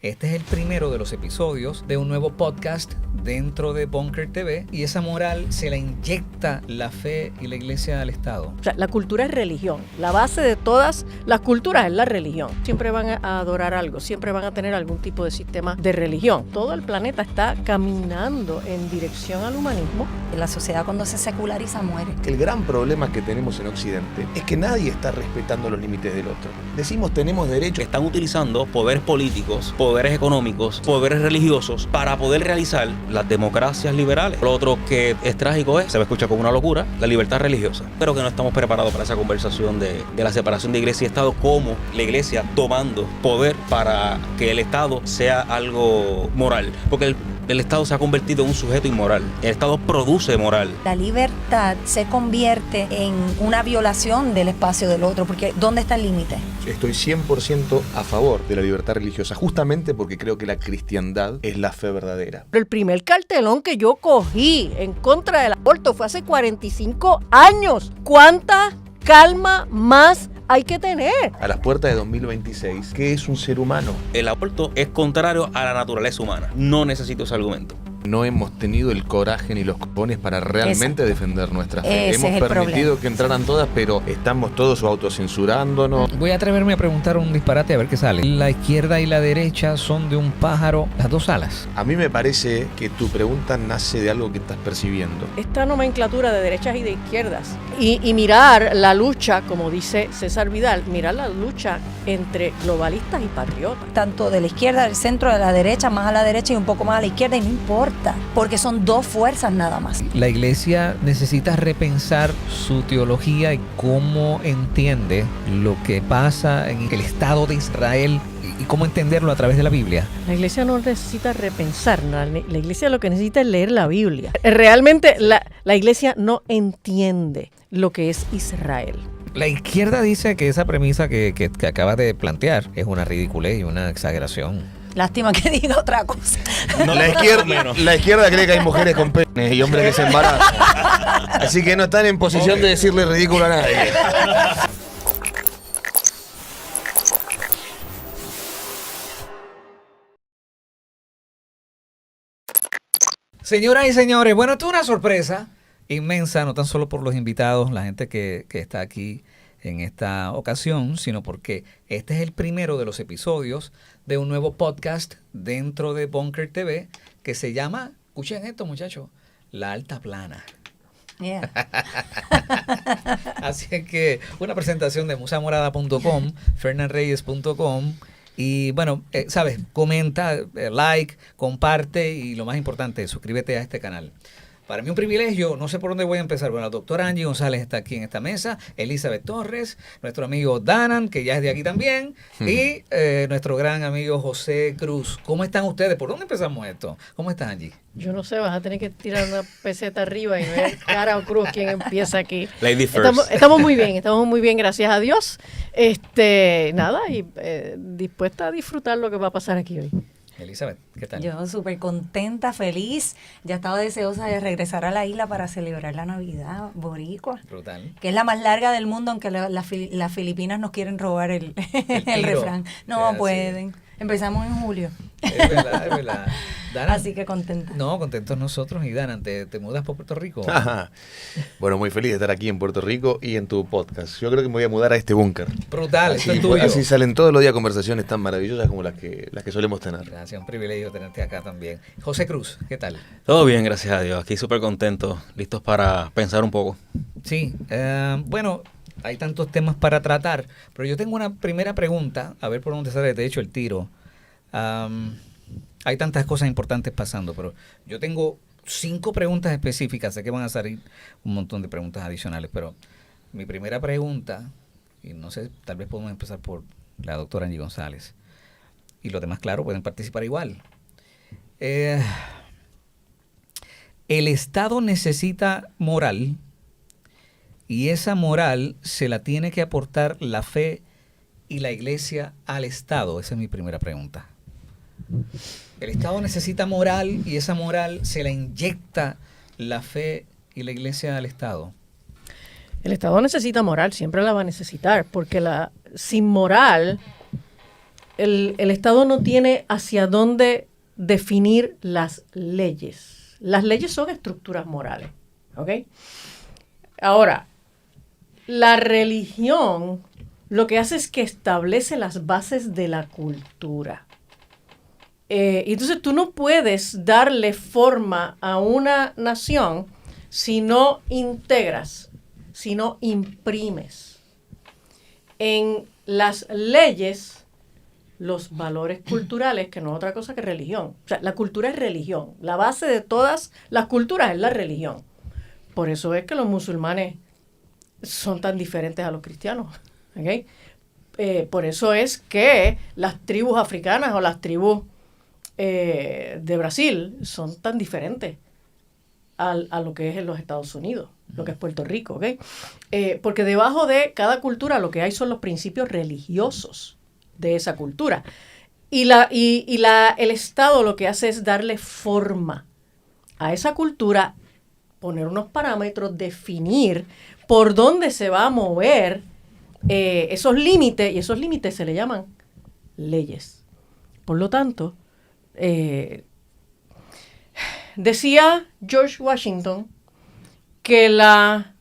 Este es el primero de los episodios de un nuevo podcast dentro de Bunker TV y esa moral se la inyecta la fe y la iglesia al Estado. O sea, la cultura es religión. La base de todas las culturas es la religión. Siempre van a adorar algo, siempre van a tener algún tipo de sistema de religión. Todo el planeta está caminando en dirección al humanismo. La sociedad cuando se seculariza muere. El gran problema que tenemos en Occidente es que nadie está respetando los límites del otro. Decimos tenemos derecho. Están utilizando poderes políticos, poderes económicos, poderes religiosos para poder realizar las democracias liberales. Lo otro que es trágico se me escucha como una locura, la libertad religiosa. Pero que no estamos preparados para esa conversación de la separación de iglesia y Estado, como la iglesia tomando poder para que el Estado sea algo moral. Porque el Estado se ha convertido en un sujeto inmoral. El Estado produce moral. La libertad se convierte en una violación del espacio del otro, porque ¿dónde está el límite? Estoy 100% a favor de la libertad religiosa, justamente porque creo que la cristiandad es la fe verdadera. Pero el primer cartelón que yo cogí en contra del aborto fue hace 45 años. ¿Cuánta calma más hay que tener? A las puertas de 2026, ¿qué es un ser humano? El aborto es contrario a la naturaleza humana. No necesito ese argumento. No hemos tenido el coraje ni los cojones para realmente defender nuestra fe. Ese Hemos es el permitido problema. que entraran todas, pero estamos todos autocensurándonos. Voy a atreverme a preguntar un disparate a ver qué sale. La izquierda y la derecha son de un pájaro las dos alas. A mí me parece que tu pregunta nace de algo que estás percibiendo. Esta nomenclatura de derechas y de izquierdas. Y mirar la lucha, como dice César Vidal, mirar la lucha entre globalistas y patriotas. Tanto de la izquierda, del centro, de la derecha, más a la derecha y un poco más a la izquierda, y no importa, porque son dos fuerzas nada más. La iglesia necesita repensar su teología y cómo entiende lo que pasa en el Estado de Israel y cómo entenderlo a través de la Biblia. La iglesia no necesita repensar, la iglesia lo que necesita es leer la Biblia. Realmente la iglesia no entiende lo que es Israel. La izquierda dice que esa premisa que acabas de plantear es una ridiculez y una exageración. Lástima que diga otra cosa. No, La izquierda cree que hay mujeres con penes y hombres que se embarazan. Así que no están en posición de decirle ridículo a nadie. Señoras y señores, bueno, esto es una sorpresa inmensa, no tan solo por los invitados, la gente que está aquí en esta ocasión, sino porque este es el primero de los episodios de un nuevo podcast dentro de Bunker TV que se llama, escuchen esto muchachos, La Alta Plana. Yeah. Así es que una presentación de musamorada.com, fernanreyes.com y bueno, sabes, comenta, like, comparte y lo más importante, suscríbete a este canal. Para mí un privilegio, no sé por dónde voy a empezar. Bueno, la doctora Angie González está aquí en esta mesa, Elizabeth Torres, nuestro amigo Danan, que ya es de aquí también, y nuestro gran amigo José Cruz. ¿Cómo están ustedes? ¿Por dónde empezamos esto? ¿Cómo estás, Angie? Yo no sé, vas a tener que tirar una peseta arriba y ver cara o cruz quién empieza aquí. Lady first. Estamos muy bien, gracias a Dios. Nada, y dispuesta a disfrutar lo que va a pasar aquí hoy. Elizabeth, ¿qué tal? Yo súper contenta, feliz. Ya estaba deseosa de regresar a la isla para celebrar la Navidad boricua. Brutal. Que es la más larga del mundo, aunque las Filipinas nos quieren robar el tiro. refrán. No Sí. pueden. Empezamos en julio. Es verdad, es verdad. Danan, Así que contenta. no, contentos nosotros. Y Danan, ¿te mudas por Puerto Rico? Ajá. Bueno, muy feliz de estar aquí en Puerto Rico y en tu podcast. Yo creo que me voy a mudar a este búnker. Brutal, esto es Así, tuyo. así salen todos los días conversaciones tan maravillosas como las que solemos tener. Gracias, un privilegio tenerte acá también. José Cruz, ¿qué tal? Todo bien, gracias a Dios. Aquí súper contentos, listos para pensar un poco. Sí, bueno, hay tantos temas para tratar, pero yo tengo una primera pregunta, a ver por dónde sale de hecho el tiro. Hay tantas cosas importantes pasando, pero yo tengo 5 preguntas específicas, sé que van a salir un montón de preguntas adicionales, pero mi primera pregunta, y no sé, tal vez podemos empezar por la doctora Angie González, y los demás, claro, pueden participar igual. El Estado necesita moral, y esa moral se la tiene que aportar la fe y la iglesia al Estado. Esa es mi primera pregunta. El Estado necesita moral y esa moral se la inyecta la fe y la iglesia al Estado. El Estado necesita moral, siempre la va a necesitar, porque sin moral el Estado no tiene hacia dónde definir las leyes. Las leyes son estructuras morales, ¿ok? Ahora, la religión lo que hace es que establece las bases de la cultura. Entonces tú no puedes darle forma a una nación si no integras, si no imprimes en las leyes los valores culturales, que no es otra cosa que religión. O sea, la cultura es religión. La base de todas las culturas es la religión. Por eso es que los musulmanes son tan diferentes a los cristianos. ¿Okay? Por eso es que las tribus africanas o las tribus de Brasil son tan diferentes a lo que es en los Estados Unidos, lo que es Puerto Rico. ¿Okay? Porque debajo de cada cultura lo que hay son los principios religiosos de esa cultura. El Estado lo que hace es darle forma a esa cultura, poner unos parámetros, definir por dónde se va a mover esos límites, y esos límites se le llaman leyes. Por lo tanto, decía George Washington que la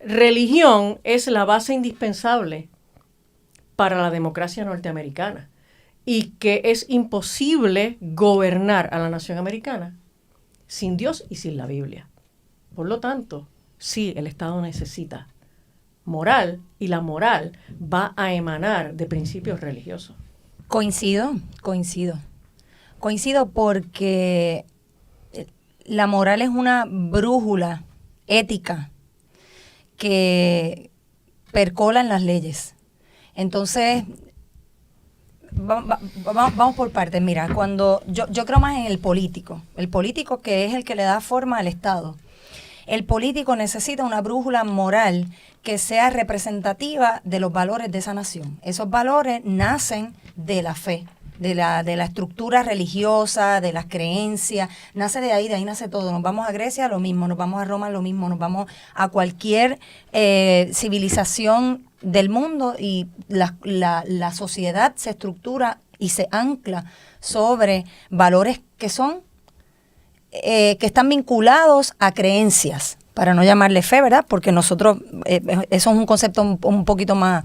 religión es la base indispensable para la democracia norteamericana y que es imposible gobernar a la nación americana sin Dios y sin la Biblia. Por lo tanto, sí, el Estado necesita moral, y la moral va a emanar de principios religiosos. Coincido porque la moral es una brújula ética que percola en las leyes. Entonces, vamos por partes. Mira, cuando yo creo más en el político que es el que le da forma al Estado. El político necesita una brújula moral que sea representativa de los valores de esa nación. Esos valores nacen de la fe, de la estructura religiosa, de las creencias, nace de ahí nace todo. Nos vamos a Grecia, lo mismo, nos vamos a Roma, lo mismo, nos vamos a cualquier civilización del mundo, y la sociedad se estructura y se ancla sobre valores que son que están vinculados a creencias, para no llamarle fe, ¿verdad? Porque nosotros, eso es un concepto un poquito más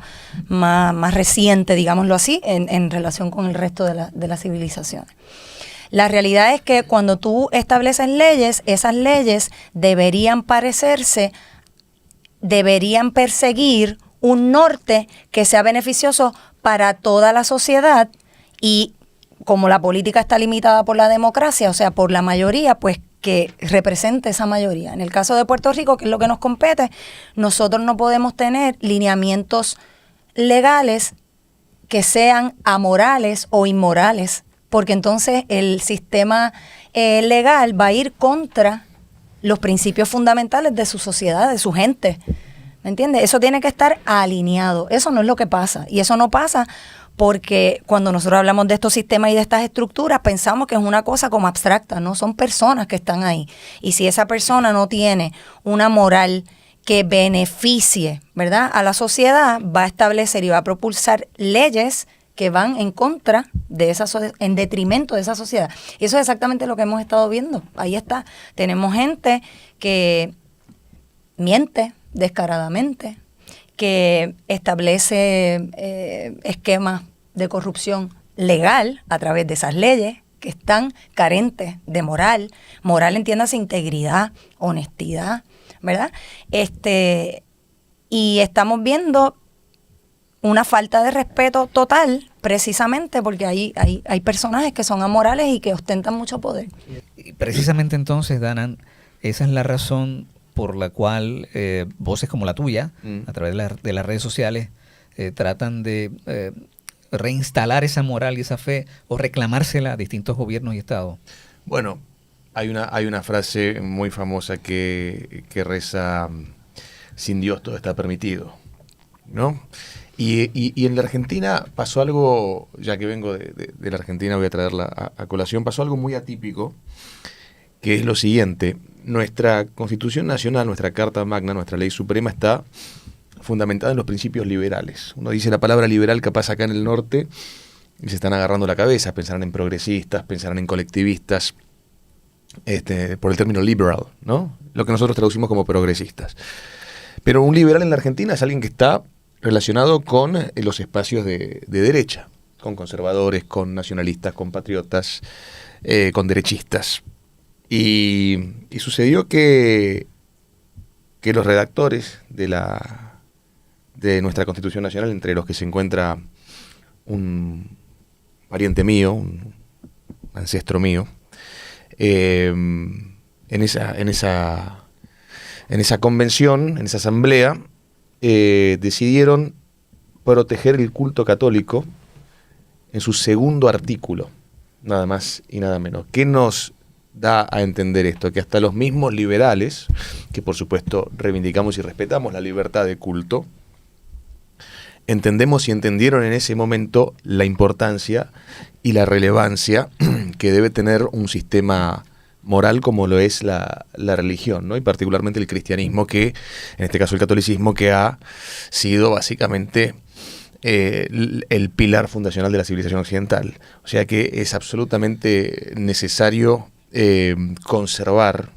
reciente, digámoslo así, en relación con el resto de las civilizaciones. La realidad es que cuando tú estableces leyes, esas leyes deberían perseguir un norte que sea beneficioso para toda la sociedad, y como la política está limitada por la democracia, o sea, por la mayoría, pues que represente esa mayoría. En el caso de Puerto Rico, que es lo que nos compete, nosotros no podemos tener lineamientos legales que sean amorales o inmorales, porque entonces el sistema legal va a ir contra los principios fundamentales de su sociedad, de su gente. ¿Me entiendes? Eso tiene que estar alineado. Eso no es lo que pasa. Y eso no pasa porque cuando nosotros hablamos de estos sistemas y de estas estructuras, pensamos que es una cosa como abstracta, ¿no? Son personas que están ahí. Y si esa persona no tiene una moral que beneficie, ¿verdad?, a la sociedad, va a establecer y va a propulsar leyes que van en contra de en detrimento de esa sociedad. Y eso es exactamente lo que hemos estado viendo. Ahí está. Tenemos gente que miente descaradamente, que establece esquemas de corrupción legal a través de esas leyes que están carentes de moral. Moral, entiéndase, integridad, honestidad, ¿verdad? Y estamos viendo una falta de respeto total, precisamente porque hay personajes que son amorales y que ostentan mucho poder. Y precisamente entonces, Danan, esa es la razón por la cual voces como la tuya, a través de las redes sociales, tratan de reinstalar esa moral y esa fe, o reclamársela a distintos gobiernos y estados. Bueno, hay una frase muy famosa que reza: sin Dios todo está permitido, ¿no? Y en la Argentina pasó algo, ya que vengo de la Argentina, voy a traerla a colación, pasó algo muy atípico, que es lo siguiente: nuestra Constitución Nacional, nuestra Carta Magna, nuestra Ley Suprema está fundamentada en los principios liberales. Uno dice la palabra liberal, capaz acá en el norte, y se están agarrando la cabeza, pensarán en progresistas, pensarán en colectivistas, por el término liberal, ¿no? Lo que nosotros traducimos como progresistas. Pero un liberal en la Argentina es alguien que está relacionado con los espacios de derecha, con conservadores, con nacionalistas, con patriotas, con derechistas. Y sucedió que los redactores de nuestra Constitución Nacional, entre los que se encuentra un pariente mío, un ancestro mío, en esa convención, en esa asamblea, decidieron proteger el culto católico en su segundo artículo, nada más y nada menos. ¿Qué nos da a entender esto? Que hasta los mismos liberales, que por supuesto reivindicamos y respetamos la libertad de culto, entendemos y entendieron en ese momento la importancia y la relevancia que debe tener un sistema moral como lo es la religión, ¿no? Y particularmente el cristianismo, que en este caso el catolicismo, que ha sido básicamente el pilar fundacional de la civilización occidental. O sea que es absolutamente necesario conservar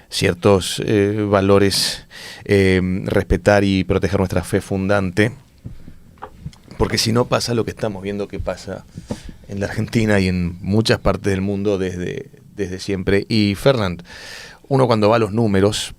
ciertos valores, respetar y proteger nuestra fe fundante, porque si no pasa lo que estamos viendo que pasa en la Argentina y en muchas partes del mundo desde siempre. Y Fernand, uno cuando va a los números,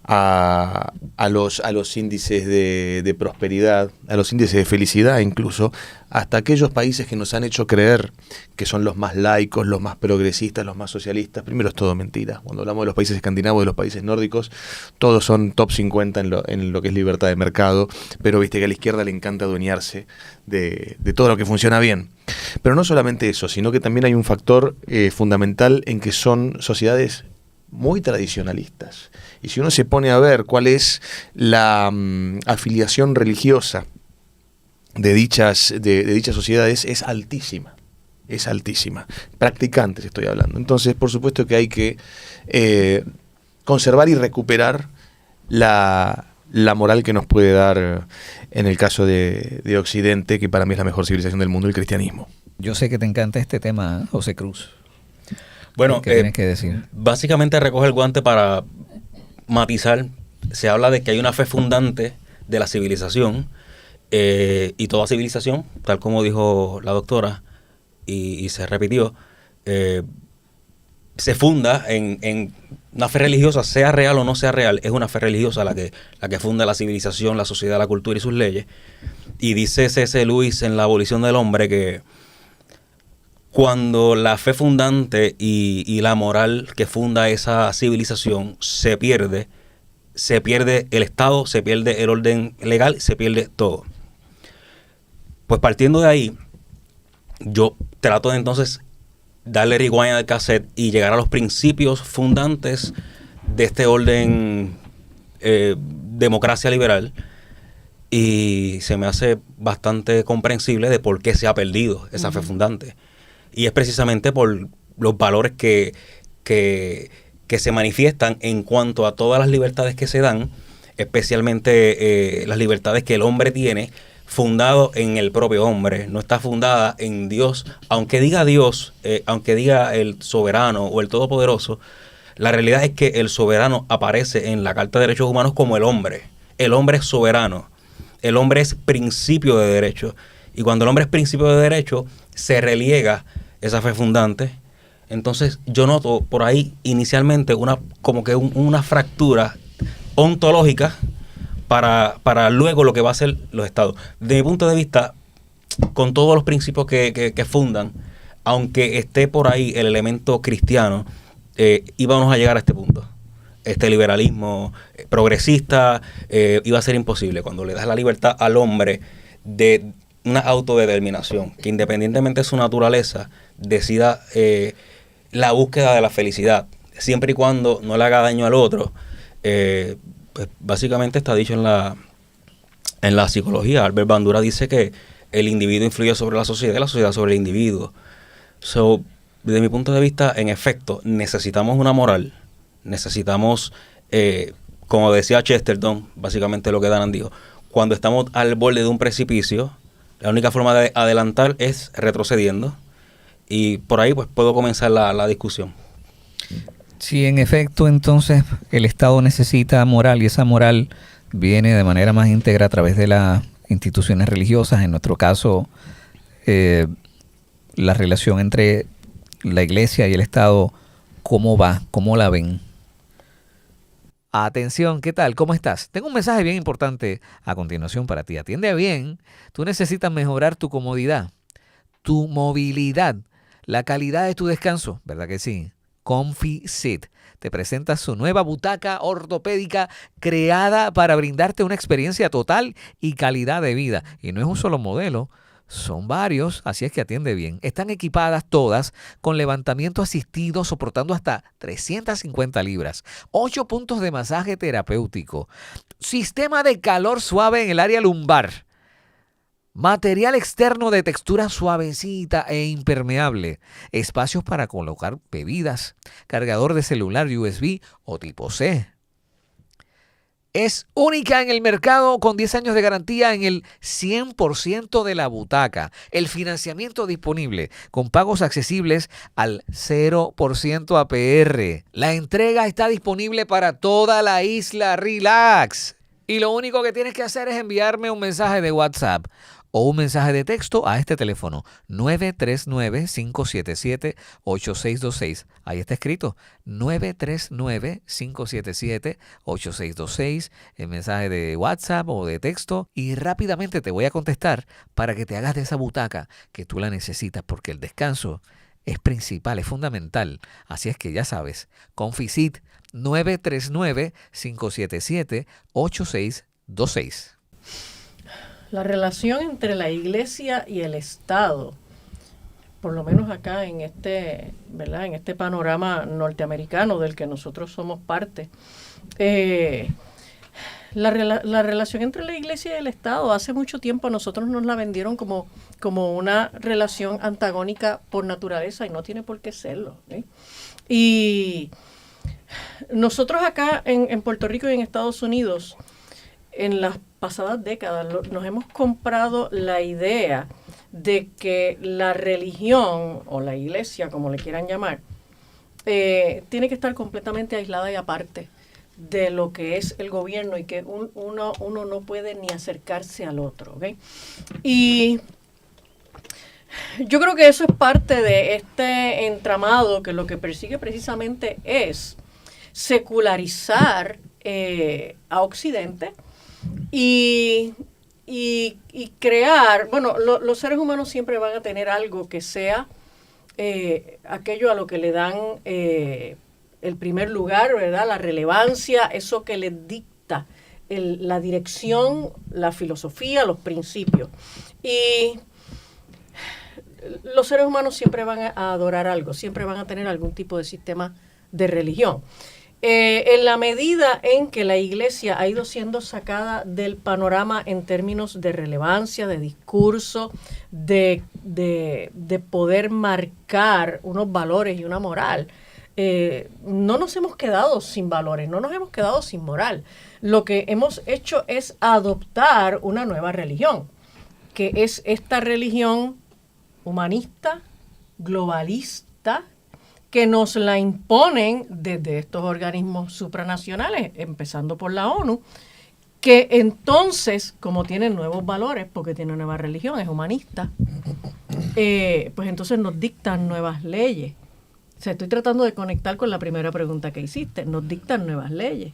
a los índices de prosperidad, a los índices de felicidad incluso, hasta aquellos países que nos han hecho creer que son los más laicos, los más progresistas, los más socialistas, primero es todo mentira. Cuando hablamos de los países escandinavos, de los países nórdicos, todos son top 50 en lo que es libertad de mercado, pero viste que a la izquierda le encanta adueñarse de todo lo que funciona bien. Pero no solamente eso, sino que también hay un factor fundamental en que son sociedades muy tradicionalistas. Y si uno se pone a ver cuál es la afiliación religiosa de dichas sociedades, es altísima. Es altísima. Practicantes estoy hablando. Entonces, por supuesto que hay que conservar y recuperar la moral que nos puede dar, en el caso de Occidente, que para mí es la mejor civilización del mundo, el cristianismo. Yo sé que te encanta este tema, José Cruz. Bueno, ¿qué tienes que decir? Básicamente recoge el guante para matizar. Se habla de que hay una fe fundante de la civilización, y toda civilización, tal como dijo la doctora y se repitió, se funda en una fe religiosa, sea real o no sea real, es una fe religiosa la que funda la civilización, la sociedad, la cultura y sus leyes. Y dice C.S. Lewis en La abolición del hombre que cuando la fe fundante y la moral que funda esa civilización se pierde el Estado, se pierde el orden legal, se pierde todo. Pues partiendo de ahí, yo trato de entonces darle rewind al cassette y llegar a los principios fundantes de este orden democracia liberal, y se me hace bastante comprensible de por qué se ha perdido esa fe fundante. Y es precisamente por los valores que se manifiestan en cuanto a todas las libertades que se dan, especialmente las libertades que el hombre tiene, fundado en el propio hombre. No está fundada en Dios. Aunque diga Dios, aunque diga el soberano o el todopoderoso, la realidad es que el soberano aparece en la Carta de Derechos Humanos como el hombre. El hombre es soberano. El hombre es principio de derecho. Y cuando el hombre es principio de derecho, se reliega esa fe fundante. Entonces yo noto por ahí inicialmente una fractura ontológica para luego lo que va a ser los estados. De mi punto de vista, con todos los principios que fundan, aunque esté por ahí el elemento cristiano, íbamos a llegar a este punto. Este liberalismo progresista iba a ser imposible cuando le das la libertad al hombre de una autodeterminación, que independientemente de su naturaleza, decida la búsqueda de la felicidad, siempre y cuando no le haga daño al otro. Pues básicamente está dicho en la psicología. Albert Bandura dice que el individuo influye sobre la sociedad y la sociedad sobre el individuo. Desde mi punto de vista, en efecto, necesitamos una moral, necesitamos, como decía Chesterton, básicamente lo que Danan dijo, cuando estamos al borde de un precipicio, La única forma de adelantar es retrocediendo. Y por ahí pues puedo comenzar la discusión. Si en efecto entonces el Estado necesita moral y esa moral viene de manera más íntegra a través de las instituciones religiosas, en nuestro caso la relación entre la Iglesia y el Estado, ¿cómo va? ¿Cómo la ven? Atención, ¿qué tal? ¿Cómo estás? Tengo un mensaje bien importante a continuación para ti. Atiende bien. Tú necesitas mejorar tu comodidad, tu movilidad, la calidad de tu descanso, ¿verdad que sí? ComfiSeat te presenta su nueva butaca ortopédica creada para brindarte una experiencia total y calidad de vida. Y no es un solo modelo, son varios, así es que atiende bien. Están equipadas todas con levantamiento asistido soportando hasta 350 libras, 8 puntos de masaje terapéutico, sistema de calor suave en el área lumbar, material externo de textura suavecita e impermeable, espacios para colocar bebidas, cargador de celular USB o tipo C. Es única en el mercado con 10 años de garantía en el 100% de la butaca. El financiamiento disponible con pagos accesibles al 0% APR. La entrega está disponible para toda la isla. Relax. Y lo único que tienes que hacer es enviarme un mensaje de WhatsApp o un mensaje de texto a este teléfono 939-577-8626. Ahí está escrito 939-577-8626, el mensaje de WhatsApp o de texto, y rápidamente te voy a contestar para que te hagas de esa butaca que tú la necesitas, porque el descanso es principal, es fundamental. Así es que ya sabes, ComfiSeat 939-577-8626. La relación entre la Iglesia y el Estado, por lo menos acá en este, ¿verdad?, en este panorama norteamericano del que nosotros somos parte, la relación entre la Iglesia y el Estado, hace mucho tiempo a nosotros nos la vendieron como una relación antagónica por naturaleza, y no tiene por qué serlo, ¿eh? Y nosotros acá en Puerto Rico y en Estados Unidos, en las pasadas décadas, nos hemos comprado la idea de que la religión, o la iglesia, como le quieran llamar, tiene que estar completamente aislada y aparte de lo que es el gobierno, y que uno no puede ni acercarse al otro, ¿okay? Y yo creo que eso es parte de este entramado que lo que persigue precisamente es secularizar a Occidente y crear, bueno, los seres humanos siempre van a tener algo que sea aquello a lo que le dan el primer lugar, ¿verdad? La relevancia, eso que les dicta la dirección, la filosofía, los principios. Y los seres humanos siempre van a adorar algo, siempre van a tener algún tipo de sistema de religión. En la medida en que la iglesia ha ido siendo sacada del panorama en términos de relevancia, de discurso, de poder marcar unos valores y una moral, no nos hemos quedado sin valores, no nos hemos quedado sin moral. Lo que hemos hecho es adoptar una nueva religión, que es esta religión humanista, globalista, que nos la imponen desde estos organismos supranacionales, empezando por la ONU, que entonces, como tienen nuevos valores, porque tiene nueva religión, es humanista, pues entonces nos dictan nuevas leyes. O sea, estoy tratando de conectar con la primera pregunta que hiciste, nos dictan nuevas leyes.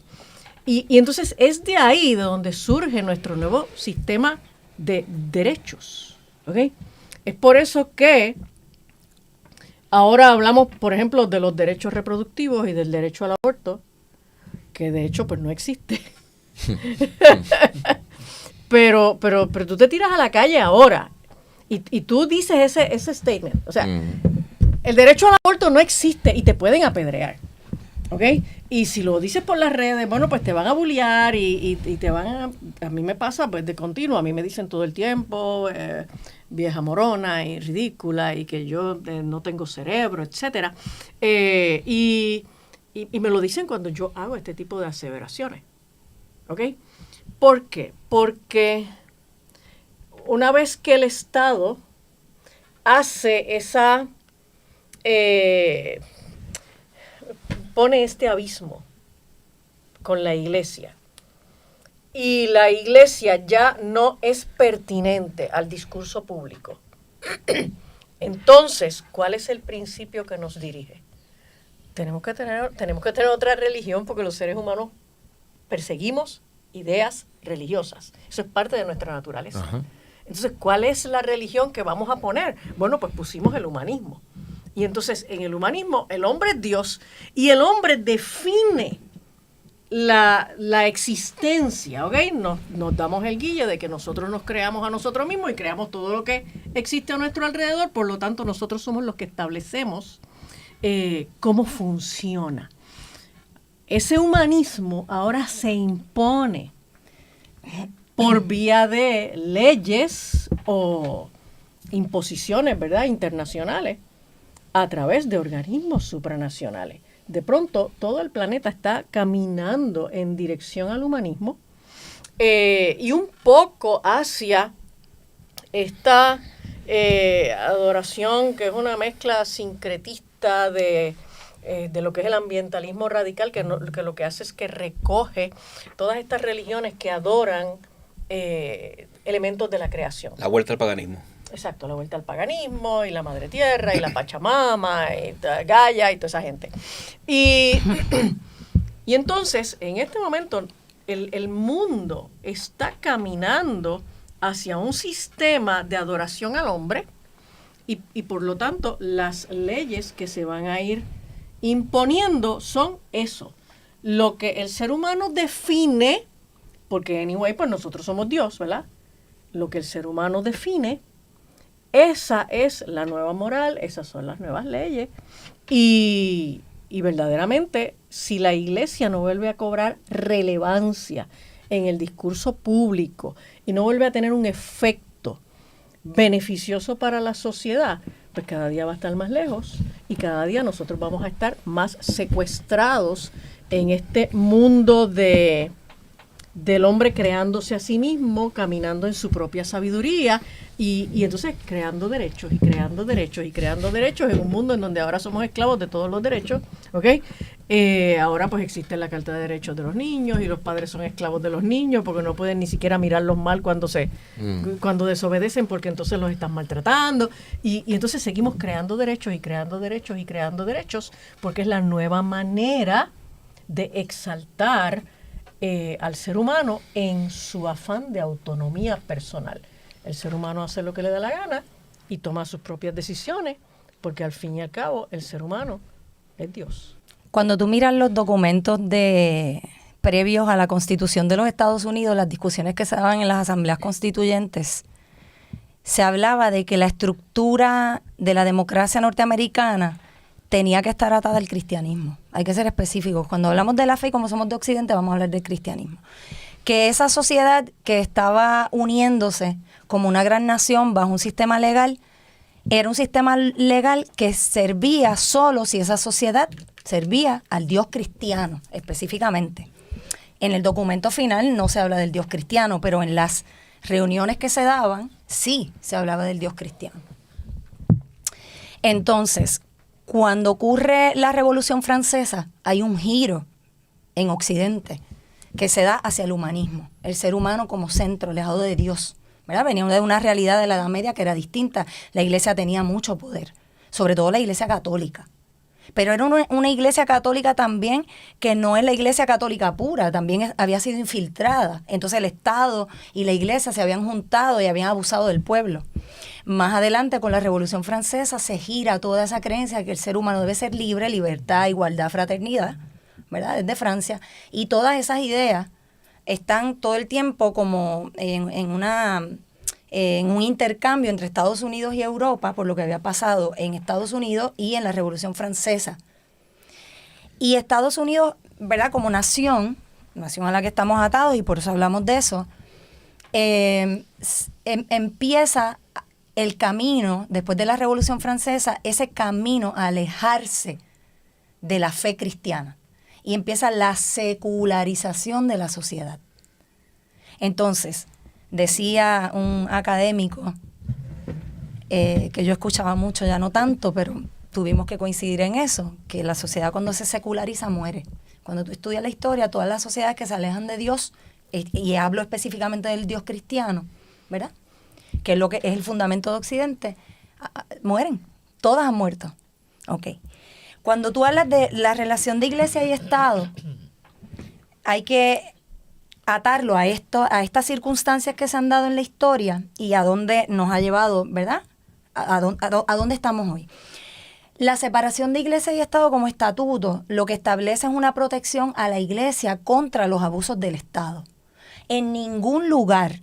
Y entonces es de ahí de donde surge nuestro nuevo sistema de derechos, ¿ok? Es por eso que ahora hablamos, por ejemplo, de los derechos reproductivos y del derecho al aborto, que de hecho pues no existe. pero tú te tiras a la calle ahora y tú dices ese statement. O sea, el derecho al aborto no existe y te pueden apedrear, ¿ok? Y si lo dices por las redes, bueno, pues te van a bullear y te van a mí me pasa pues de continuo, a mí me dicen todo el tiempo, vieja morona y ridícula y que yo no tengo cerebro, etcétera. Y me lo dicen cuando yo hago este tipo de aseveraciones, ¿ok? ¿Por qué? Porque una vez que el Estado hace esa, pone este abismo con la iglesia, y la iglesia ya no es pertinente al discurso público, entonces, ¿cuál es el principio que nos dirige? Tenemos que tener otra religión, porque los seres humanos perseguimos ideas religiosas. Eso es parte de nuestra naturaleza. Ajá. Entonces, ¿cuál es la religión que vamos a poner? Bueno, pues pusimos el humanismo. Y entonces, en el humanismo, el hombre es Dios y el hombre define la existencia, ¿ok? Nos damos el guille de que nosotros nos creamos a nosotros mismos y creamos todo lo que existe a nuestro alrededor, por lo tanto, nosotros somos los que establecemos cómo funciona. Ese humanismo ahora se impone por vía de leyes o imposiciones, ¿verdad?, internacionales, a través de organismos supranacionales. De pronto, todo el planeta está caminando en dirección al humanismo y un poco hacia esta adoración que es una mezcla sincretista de lo que es el ambientalismo radical, que lo que hace es que recoge todas estas religiones que adoran elementos de la creación. La vuelta al paganismo. Exacto, la vuelta al paganismo, y la Madre Tierra, y la Pachamama, y Gaia, y toda esa gente. Y entonces, en este momento, el mundo está caminando hacia un sistema de adoración al hombre, y por lo tanto, las leyes que se van a ir imponiendo son eso. Lo que el ser humano define, porque anyway, pues nosotros somos Dios, ¿verdad? Lo que el ser humano define, esa es la nueva moral, esas son las nuevas leyes. Y verdaderamente, si la iglesia no vuelve a cobrar relevancia en el discurso público y no vuelve a tener un efecto beneficioso para la sociedad, pues cada día va a estar más lejos y cada día nosotros vamos a estar más secuestrados en este mundo del hombre creándose a sí mismo, caminando en su propia sabiduría y entonces creando derechos y creando derechos y creando derechos en un mundo en donde ahora somos esclavos de todos los derechos, ¿ok? Ahora pues existe la Carta de Derechos de los Niños y los padres son esclavos de los niños porque no pueden ni siquiera mirarlos mal cuando desobedecen, porque entonces los están maltratando y entonces seguimos creando derechos y creando derechos y creando derechos porque es la nueva manera de exaltar al ser humano en su afán de autonomía personal. El ser humano hace lo que le da la gana y toma sus propias decisiones, porque al fin y al cabo el ser humano es Dios. Cuando tú miras los documentos previos a la Constitución de los Estados Unidos, las discusiones que se daban en las asambleas constituyentes, se hablaba de que la estructura de la democracia norteamericana tenía que estar atada al cristianismo. Hay que ser específicos. Cuando hablamos de la fe y como somos de Occidente, vamos a hablar del cristianismo. Que esa sociedad que estaba uniéndose como una gran nación bajo un sistema legal, era un sistema legal que servía solo si esa sociedad servía al Dios cristiano, específicamente. En el documento final no se habla del Dios cristiano, pero en las reuniones que se daban, sí se hablaba del Dios cristiano. Entonces, cuando ocurre la Revolución Francesa, hay un giro en Occidente que se da hacia el humanismo, el ser humano como centro, alejado de Dios, ¿verdad? Venía de una realidad de la Edad Media que era distinta. La iglesia tenía mucho poder, sobre todo la iglesia católica. Pero era una iglesia católica también que no es la iglesia católica pura, también había sido infiltrada. Entonces el Estado y la iglesia se habían juntado y habían abusado del pueblo. Más adelante, con la Revolución Francesa, se gira toda esa creencia de que el ser humano debe ser libre, libertad, igualdad, fraternidad, ¿verdad? Desde Francia. Y todas esas ideas están todo el tiempo como en un intercambio entre Estados Unidos y Europa por lo que había pasado en Estados Unidos y en la Revolución Francesa. Y Estados Unidos, ¿verdad? Como nación a la que estamos atados y por eso hablamos de eso, empieza el camino, después de la Revolución Francesa, ese camino a alejarse de la fe cristiana. Y empieza la secularización de la sociedad. Entonces, decía un académico que yo escuchaba mucho, ya no tanto, pero tuvimos que coincidir en eso, que la sociedad cuando se seculariza muere. Cuando tú estudias la historia, todas las sociedades que se alejan de Dios, y hablo específicamente del Dios cristiano, ¿verdad?, que es lo que es el fundamento de Occidente, mueren, todas han muerto. Okay. Cuando tú hablas de la relación de iglesia y Estado, hay que atarlo a estas circunstancias que se han dado en la historia y a dónde nos ha llevado, ¿verdad?, a dónde estamos hoy. La separación de iglesia y Estado como estatuto lo que establece es una protección a la iglesia contra los abusos del Estado. En ningún lugar,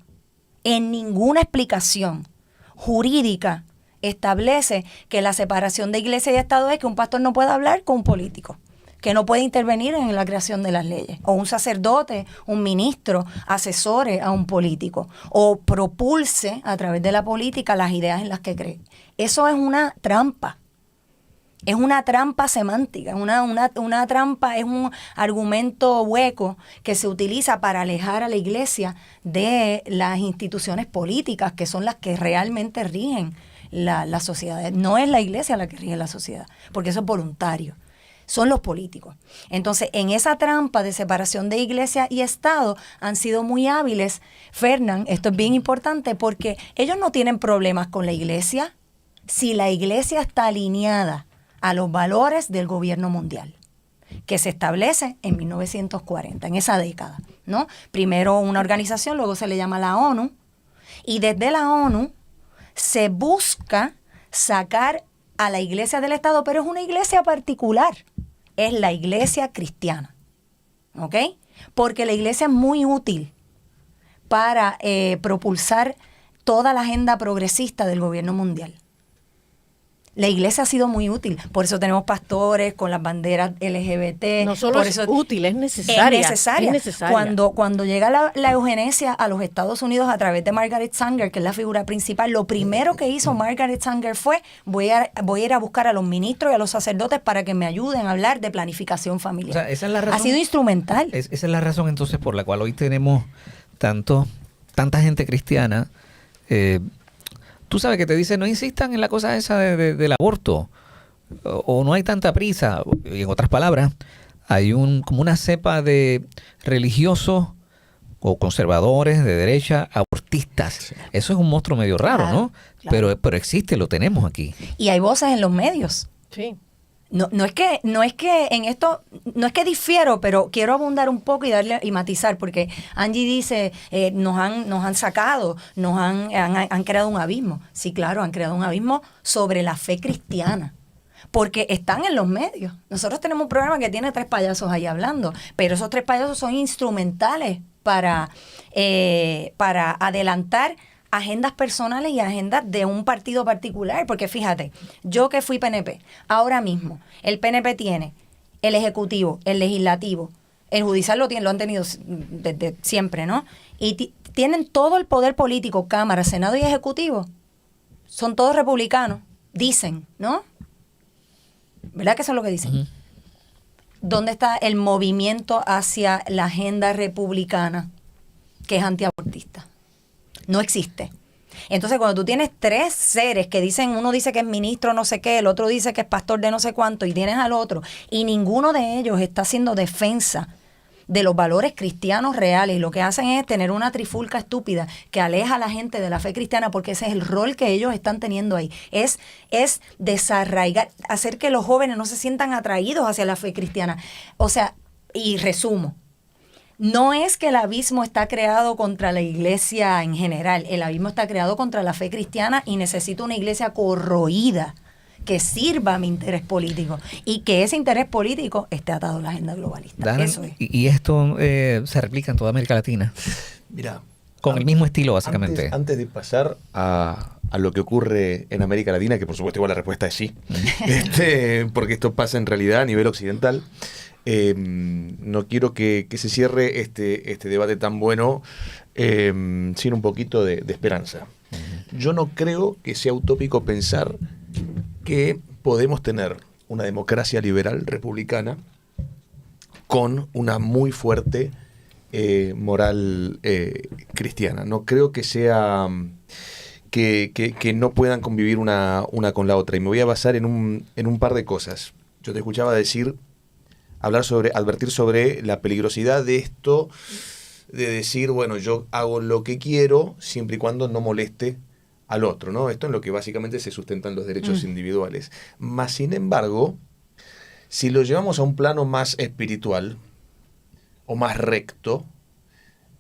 en ninguna explicación jurídica establece que la separación de iglesia y Estado es que un pastor no pueda hablar con un político, que no puede intervenir en la creación de las leyes, o un sacerdote, un ministro, asesore a un político, o propulse a través de la política las ideas en las que cree. Eso es una trampa. Es una trampa semántica, una trampa, es un argumento hueco que se utiliza para alejar a la iglesia de las instituciones políticas, que son las que realmente rigen la sociedad. No es la iglesia la que rige la sociedad, porque eso es voluntario. Son los políticos. Entonces, en esa trampa de separación de iglesia y Estado han sido muy hábiles. Fernán, esto es bien importante porque ellos no tienen problemas con la iglesia si la iglesia está alineada a los valores del gobierno mundial, que se establece en 1940, en esa década, ¿no? Primero una organización, luego se le llama la ONU, y desde la ONU se busca sacar a la iglesia del Estado, pero es una iglesia particular, es la iglesia cristiana, ¿ok? Porque la iglesia es muy útil para propulsar toda la agenda progresista del gobierno mundial. La iglesia ha sido muy útil, por eso tenemos pastores con las banderas LGBT. No solo por es eso útil, es necesaria. Es necesaria. Cuando llega la eugenesia a los Estados Unidos a través de Margaret Sanger, que es la figura principal, lo primero que hizo Margaret Sanger fue voy a ir a buscar a los ministros y a los sacerdotes para que me ayuden a hablar de planificación familiar. O sea, esa es la razón, ha sido instrumental. Esa es la razón entonces por la cual hoy tenemos tanta gente cristiana. Tú sabes que te dicen, no insistan en la cosa esa del aborto, o no hay tanta prisa. Y en otras palabras, hay como una cepa de religiosos o conservadores de derecha, abortistas. Sí. Eso es un monstruo medio raro, claro, ¿no? Claro. Pero existe, lo tenemos aquí. Y hay voces en los medios. Sí. No es que en esto, no es que difiero, pero quiero abundar un poco y matizar, porque Angie dice, nos han sacado, han creado un abismo. Sí, claro, han creado un abismo sobre la fe cristiana, porque están en los medios. Nosotros tenemos un programa que tiene 3 payasos ahí hablando, pero esos 3 payasos son instrumentales para adelantar agendas personales y agendas de un partido particular, porque fíjate, yo que fui PNP, ahora mismo el PNP tiene el ejecutivo, el legislativo, el judicial lo han tenido desde siempre, ¿no? Y tienen todo el poder político, Cámara, Senado y Ejecutivo, son todos republicanos, dicen, ¿no? ¿Verdad que eso es lo que dicen? Uh-huh. ¿Dónde está el movimiento hacia la agenda republicana que es antiabortista? No existe. Entonces, cuando tú tienes 3 seres que dicen, uno dice que es ministro no sé qué, el otro dice que es pastor de no sé cuánto, y tienes al otro, y ninguno de ellos está haciendo defensa de los valores cristianos reales, y lo que hacen es tener una trifulca estúpida que aleja a la gente de la fe cristiana, porque ese es el rol que ellos están teniendo ahí. Es desarraigar, hacer que los jóvenes no se sientan atraídos hacia la fe cristiana. O sea, y resumo, no es que el abismo está creado contra la iglesia en general, el abismo está creado contra la fe cristiana, y necesito una iglesia corroída que sirva a mi interés político, y que ese interés político esté atado a la agenda globalista. Dan, eso es. Y esto se replica en toda América Latina. Mira, con el mismo estilo, básicamente. Antes de pasar a lo que ocurre en América Latina, que por supuesto igual la respuesta es sí, porque esto pasa en realidad a nivel occidental. No quiero que se cierre este debate tan bueno sin un poquito de esperanza. Yo no creo que sea utópico pensar que podemos tener una democracia liberal republicana con una muy fuerte moral cristiana. No creo que sea que no puedan convivir una con la otra. Y me voy a basar en un par de cosas. Yo te escuchaba advertir sobre la peligrosidad de esto, de decir, bueno, yo hago lo que quiero siempre y cuando no moleste al otro, ¿no? Esto es lo que básicamente se sustentan los derechos individuales. Más sin embargo, si lo llevamos a un plano más espiritual o más recto,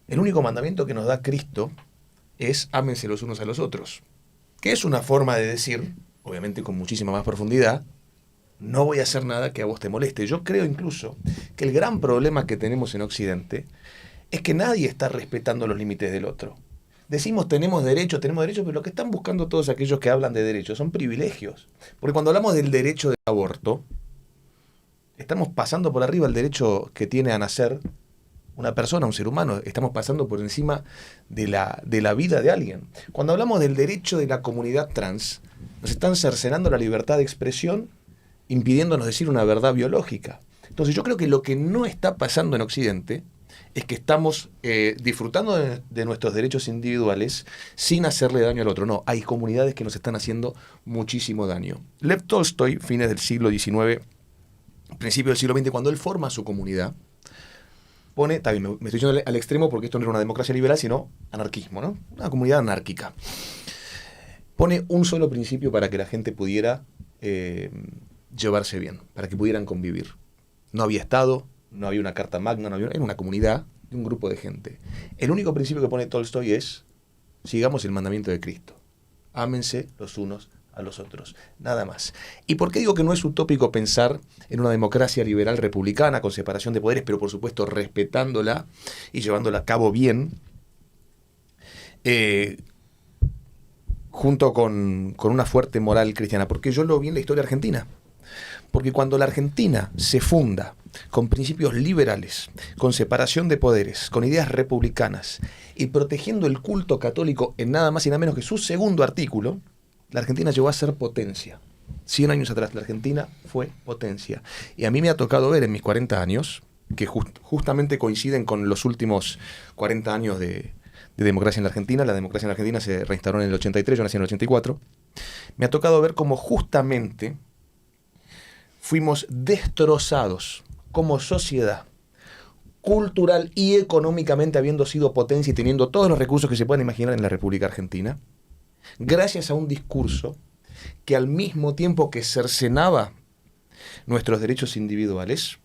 el único mandamiento que nos da Cristo es ámense los unos a los otros, que es una forma de decir, obviamente con muchísima más profundidad, no voy a hacer nada que a vos te moleste. Yo creo incluso que el gran problema que tenemos en Occidente es que nadie está respetando los límites del otro. Decimos tenemos derechos, pero lo que están buscando todos aquellos que hablan de derechos son privilegios. Porque cuando hablamos del derecho del aborto, estamos pasando por arriba el derecho que tiene a nacer una persona, un ser humano. Estamos pasando por encima de la vida de alguien. Cuando hablamos del derecho de la comunidad trans, nos están cercenando la libertad de expresión, impidiéndonos decir una verdad biológica. Entonces yo creo que lo que no está pasando en Occidente es que estamos disfrutando de nuestros derechos individuales sin hacerle daño al otro. No, hay comunidades que nos están haciendo muchísimo daño. Lev Tolstoy, fines del siglo XIX, principio del siglo XX, cuando él forma su comunidad, pone, está bien, me estoy yendo al extremo porque esto no era una democracia liberal, sino anarquismo, ¿no? Una comunidad anárquica. Pone un solo principio para que la gente pudiera llevarse bien, para que pudieran convivir. No había Estado, no había una carta magna, era una comunidad de un grupo de gente. El único principio que pone Tolstoy es, sigamos el mandamiento de Cristo. Ámense los unos a los otros, nada más. ¿Y por qué digo que no es utópico pensar en una democracia liberal republicana con separación de poderes, pero por supuesto respetándola y llevándola a cabo bien, junto con una fuerte moral cristiana? Porque yo lo vi en la historia argentina. Porque cuando la Argentina se funda con principios liberales, con separación de poderes, con ideas republicanas y protegiendo el culto católico en nada más y nada menos que su segundo artículo, la Argentina llegó a ser potencia. 100 años atrás la Argentina fue potencia. Y a mí me ha tocado ver en mis 40 años, que justamente coinciden con los últimos 40 años de democracia en la Argentina. La democracia en la Argentina se reinstauró en el 83, yo nací en el 84. Me ha tocado ver cómo justamente fuimos destrozados como sociedad, cultural y económicamente, habiendo sido potencia y teniendo todos los recursos que se puedan imaginar en la República Argentina, gracias a un discurso que al mismo tiempo que cercenaba nuestros derechos individuales,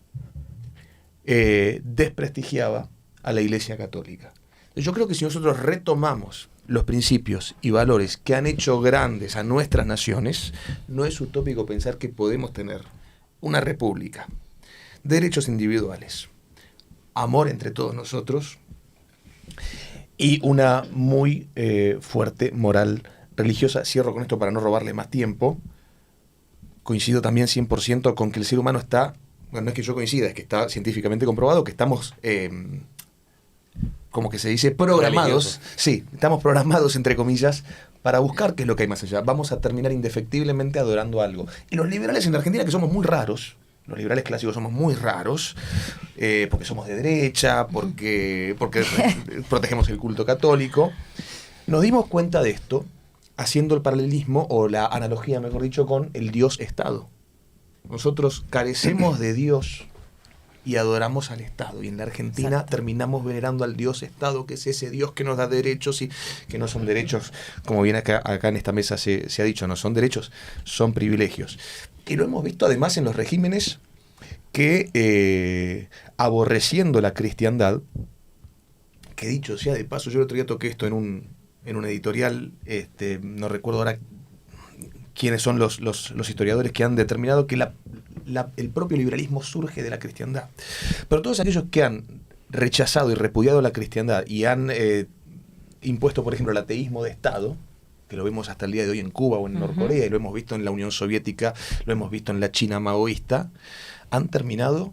desprestigiaba a la Iglesia Católica. Yo creo que si nosotros retomamos los principios y valores que han hecho grandes a nuestras naciones, no es utópico pensar que podemos tener una república, derechos individuales, amor entre todos nosotros y una muy fuerte moral religiosa. Cierro con esto para no robarle más tiempo. Coincido también 100% con que el ser humano está, bueno, no es que yo coincida, es que está científicamente comprobado que estamos, como que se dice, programados. Sí, estamos programados, entre comillas, para buscar qué es lo que hay más allá. Vamos a terminar indefectiblemente adorando algo. Y los liberales en la Argentina, que somos muy raros, los liberales clásicos somos muy raros, porque somos de derecha, porque protegemos el culto católico, nos dimos cuenta de esto haciendo el paralelismo, o la analogía, mejor dicho, con el Dios-Estado. Nosotros carecemos de Dios y adoramos al Estado. Y en la Argentina Exacto. terminamos venerando al Dios-Estado, que es ese Dios que nos da derechos y que no son derechos, como bien acá en esta mesa se ha dicho, no son derechos, son privilegios. Y lo hemos visto además en los regímenes que, aborreciendo la cristiandad, que dicho sea de paso, yo el otro día toqué esto en un editorial, no recuerdo ahora quiénes son los historiadores que han determinado que el propio liberalismo surge de la cristiandad. Pero todos aquellos que han rechazado y repudiado la cristiandad y han impuesto, por ejemplo, el ateísmo de Estado, que lo vemos hasta el día de hoy en Cuba o en Norcorea, y lo hemos visto en la Unión Soviética, lo hemos visto en la China maoísta, han terminado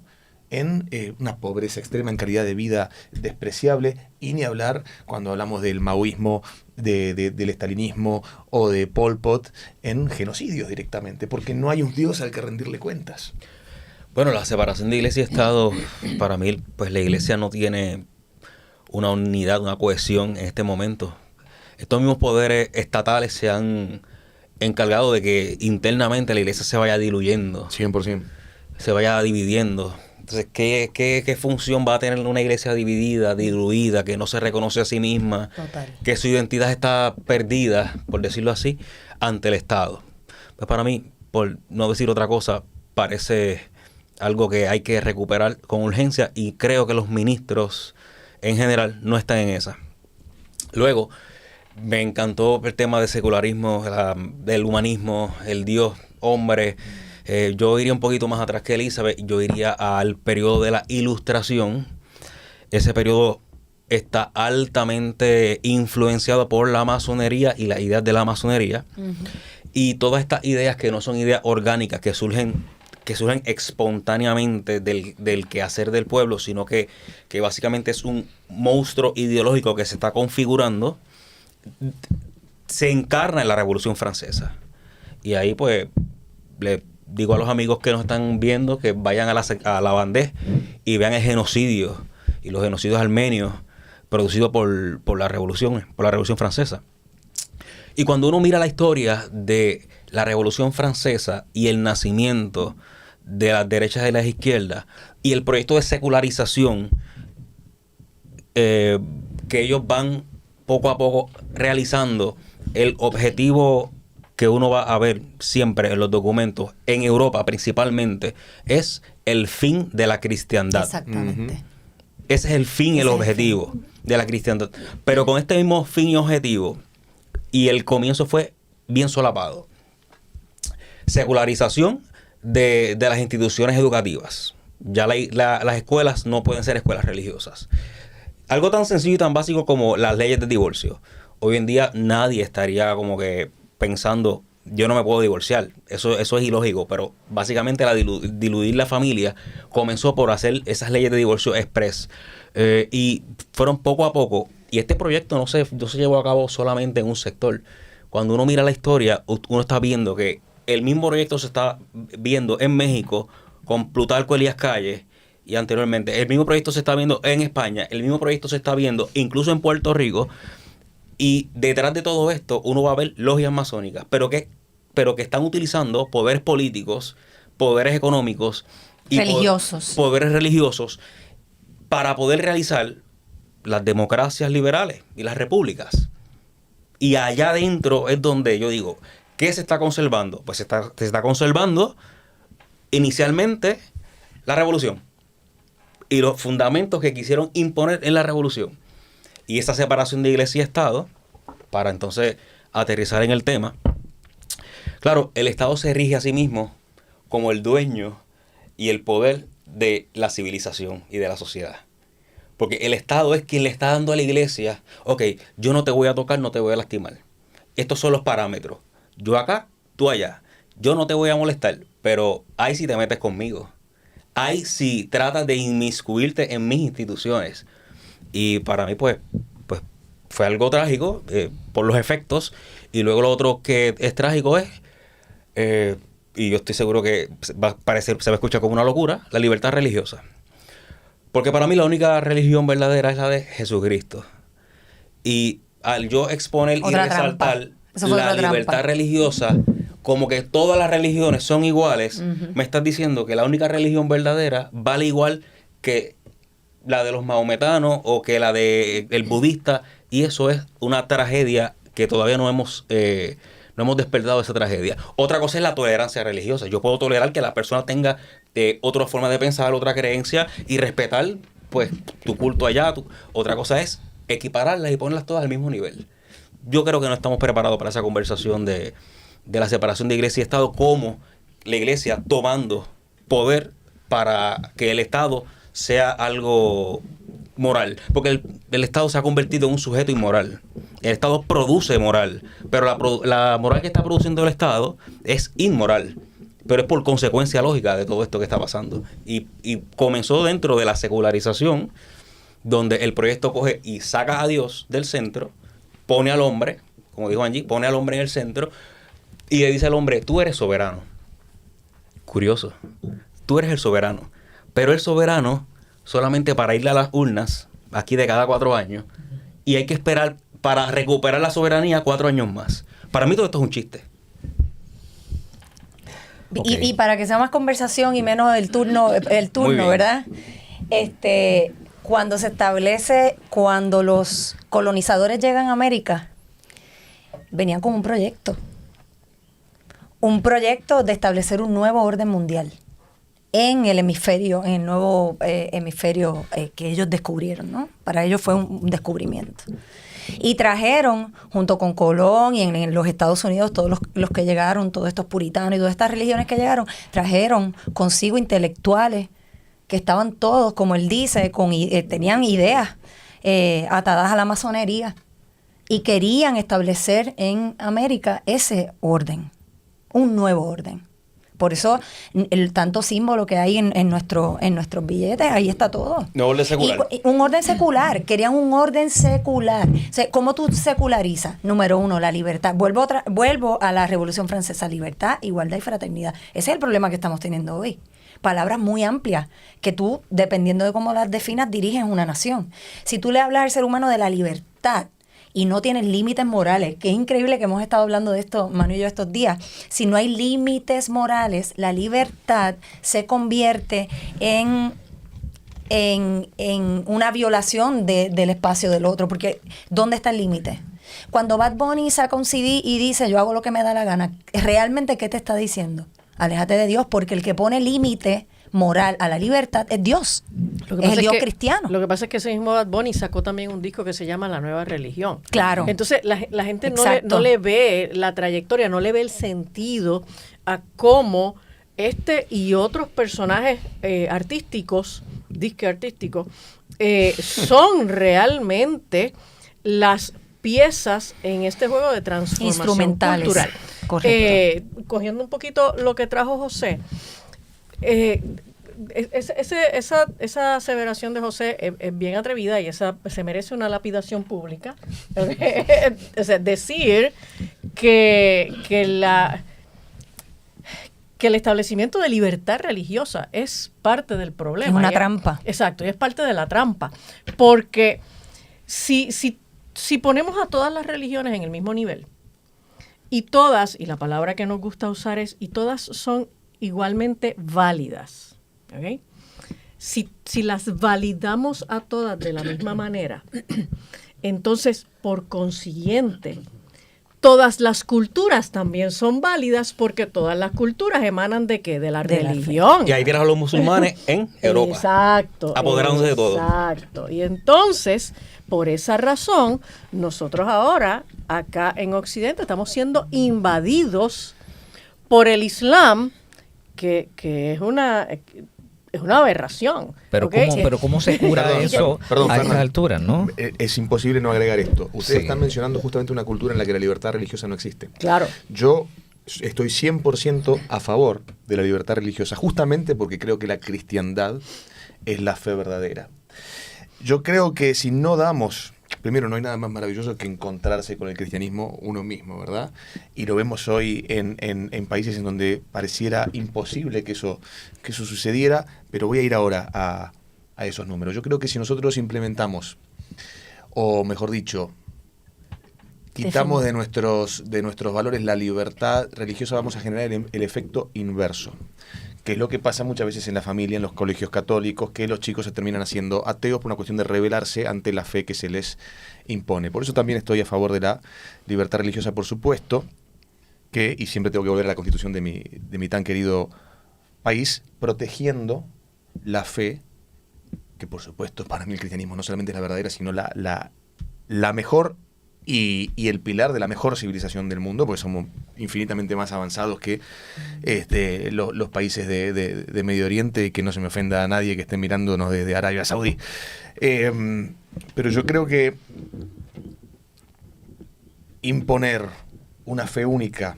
en una pobreza extrema, en calidad de vida despreciable, y ni hablar cuando hablamos del maoísmo, del estalinismo o de Pol Pot, en genocidios directamente, porque no hay un Dios al que rendirle cuentas. Bueno, la separación de iglesia y Estado, para mí, pues la iglesia no tiene una unidad, una cohesión en este momento. Estos mismos poderes estatales se han encargado de que internamente la iglesia se vaya diluyendo, 100%. se vaya dividiendo. Entonces, ¿qué función va a tener una iglesia dividida, diluida, que no se reconoce a sí misma, Total. que su identidad está perdida, por decirlo así, ante el Estado? Pues para mí, por no decir otra cosa, parece algo que hay que recuperar con urgencia, y creo que los ministros en general no están en esa. Luego, me encantó el tema del secularismo, del humanismo, el Dios hombre. Yo iría un poquito más atrás que Elizabeth. Yo iría al periodo de la Ilustración. Ese periodo está altamente influenciado por la masonería y las ideas de la masonería. Y todas estas ideas que no son ideas orgánicas, que surgen espontáneamente del quehacer del pueblo, sino que básicamente es un monstruo ideológico que se está configurando, se encarna en la Revolución Francesa. Y ahí pues le digo a los amigos que nos están viendo que vayan a la Bandés y vean el genocidio y los genocidios armenios producidos por la Revolución Francesa. Y cuando uno mira la historia de la Revolución Francesa y el nacimiento de las derechas y las izquierdas y el proyecto de secularización que ellos van poco a poco realizando, el objetivo que uno va a ver siempre en los documentos, en Europa principalmente, es el fin de la cristiandad. Exactamente. Ese es el fin y el objetivo de la cristiandad. Pero con este mismo fin y objetivo, y el comienzo fue bien solapado. Secularización de las instituciones educativas. Ya las escuelas no pueden ser escuelas religiosas. Algo tan sencillo y tan básico como las leyes de divorcio. Hoy en día nadie estaría como que pensando, yo no me puedo divorciar. Eso es ilógico, pero básicamente diluir la familia comenzó por hacer esas leyes de divorcio express. Y fueron poco a poco. Y este proyecto no se llevó a cabo solamente en un sector. Cuando uno mira la historia, uno está viendo que el mismo proyecto se está viendo en México con Plutarco Elías Calles y anteriormente. El mismo proyecto se está viendo en España. El mismo proyecto se está viendo incluso en Puerto Rico. Y detrás de todo esto uno va a ver logias masónicas, pero que están utilizando poderes políticos, poderes económicos y religiosos. Poderes religiosos para poder realizar las democracias liberales y las repúblicas. Y allá adentro es donde yo digo, ¿qué se está conservando? Pues se está conservando inicialmente la revolución y los fundamentos que quisieron imponer en la revolución. Y esa separación de iglesia y Estado, para entonces aterrizar en el tema. Claro, el Estado se rige a sí mismo como el dueño y el poder de la civilización y de la sociedad. Porque el Estado es quien le está dando a la iglesia, ok, yo no te voy a tocar, no te voy a lastimar. Estos son los parámetros. Yo acá, tú allá. Yo no te voy a molestar, pero ahí sí te metes conmigo. Ahí sí tratas de inmiscuirte en mis instituciones. Y para mí, pues fue algo trágico por los efectos. Y luego lo otro que es trágico es, y yo estoy seguro que se va a escuchar como una locura, la libertad religiosa. Porque para mí la única religión verdadera es la de Jesucristo. Y al yo exponer y resaltar la libertad religiosa, como que todas las religiones son iguales, me estás diciendo que la única religión verdadera vale igual que la de los maometanos o que la de el budista, y eso es una tragedia que todavía no hemos despertado esa tragedia. Otra cosa es la tolerancia religiosa. Yo puedo tolerar que la persona tenga otra forma de pensar, otra creencia y respetar pues tu culto allá. Otra cosa es equipararlas y ponerlas todas al mismo nivel. Yo creo que no estamos preparados para esa conversación de la separación de iglesia y Estado, como la iglesia tomando poder para que el Estado sea algo moral, porque el Estado se ha convertido en un sujeto inmoral. El Estado produce moral, pero la moral que está produciendo el Estado es inmoral, pero es por consecuencia lógica de todo esto que está pasando. Y comenzó dentro de la secularización, donde el proyecto coge y saca a Dios del centro, pone al hombre, como dijo Angie, pone al hombre en el centro y le dice al hombre, tú eres soberano. Curioso, tú eres el soberano. Pero el soberano, solamente para ir a las urnas, aquí de cada 4 años, y hay que esperar para recuperar la soberanía 4 años más. Para mí todo esto es un chiste. Y para que sea más conversación y menos el turno, ¿verdad? Cuando se establece, cuando los colonizadores llegan a América, venían con un proyecto de establecer un nuevo orden mundial en el nuevo hemisferio que ellos descubrieron, ¿no? Para ellos fue un descubrimiento. Y trajeron, junto con Colón y en los Estados Unidos, todos los que llegaron, todos estos puritanos y todas estas religiones que llegaron, trajeron consigo intelectuales que estaban todos, como él dice, tenían ideas atadas a la masonería y querían establecer en América ese orden, un nuevo orden. Por eso el tanto símbolo que hay en nuestros billetes, ahí está todo. No, orden secular. Y un orden secular, querían un orden secular. O sea, ¿cómo tú secularizas? Número 1, la libertad. Vuelvo a la Revolución Francesa, libertad, igualdad y fraternidad. Ese es el problema que estamos teniendo hoy. Palabras muy amplias que tú, dependiendo de cómo las definas, diriges una nación. Si tú le hablas al ser humano de la libertad, y no tienes límites morales, que es increíble que hemos estado hablando de esto, Manu y yo, estos días. Si no hay límites morales, la libertad se convierte en una violación del espacio del otro, porque ¿dónde está el límite? Cuando Bad Bunny saca un CD y dice, yo hago lo que me da la gana, ¿realmente qué te está diciendo? Aléjate de Dios, porque el que pone límite moral a la libertad es Dios. Es el Dios cristiano. Lo que pasa es que ese mismo Bad Bunny sacó también un disco que se llama La Nueva Religión. Claro. Entonces la gente no le ve la trayectoria, no le ve el sentido a cómo y otros personajes artísticos, disque artísticos, son realmente las piezas en este juego de transformación cultural. Correcto. Cogiendo un poquito lo que trajo José, esa aseveración de José es bien atrevida y se merece una lapidación pública. O sea, decir que el establecimiento de libertad religiosa es parte del problema. Es una trampa. Exacto, y es parte de la trampa. Porque si ponemos a todas las religiones en el mismo nivel, y la palabra que nos gusta usar es, y todas son igualmente válidas, ¿ok? Si las validamos a todas de la misma manera, entonces, por consiguiente, todas las culturas también son válidas, porque todas las culturas emanan ¿de qué? De la religión. Y ahí tienes a los musulmanes en Europa. Exacto. Apoderándose de todo. Exacto. Y entonces, por esa razón, nosotros ahora, acá en Occidente, estamos siendo invadidos por el Islam, que es una aberración. Pero, ¿okay? ¿cómo se cura eso a estas alturas, no? Es imposible no agregar esto. Ustedes Sí. están mencionando justamente una cultura en la que la libertad religiosa no existe. Claro. Yo estoy 100% a favor de la libertad religiosa, justamente porque creo que la cristiandad es la fe verdadera. Yo creo que si no damos... Primero, no hay nada más maravilloso que encontrarse con el cristianismo uno mismo, ¿verdad? Y lo vemos hoy en países en donde pareciera imposible que eso sucediera, pero voy a ir ahora a esos números. Yo creo que si nosotros implementamos, o mejor dicho, quitamos de nuestros valores la libertad religiosa, vamos a generar el efecto inverso, que es lo que pasa muchas veces en la familia, en los colegios católicos, que los chicos se terminan haciendo ateos por una cuestión de rebelarse ante la fe que se les impone. Por eso también estoy a favor de la libertad religiosa, por supuesto, y siempre tengo que volver a la constitución de mi tan querido país, protegiendo la fe, que por supuesto para mí el cristianismo no solamente es la verdadera, sino la mejor y el pilar de la mejor civilización del mundo, porque somos infinitamente más avanzados que los países de Medio Oriente, y que no se me ofenda a nadie que esté mirándonos desde Arabia Saudí. Pero yo creo que imponer una fe única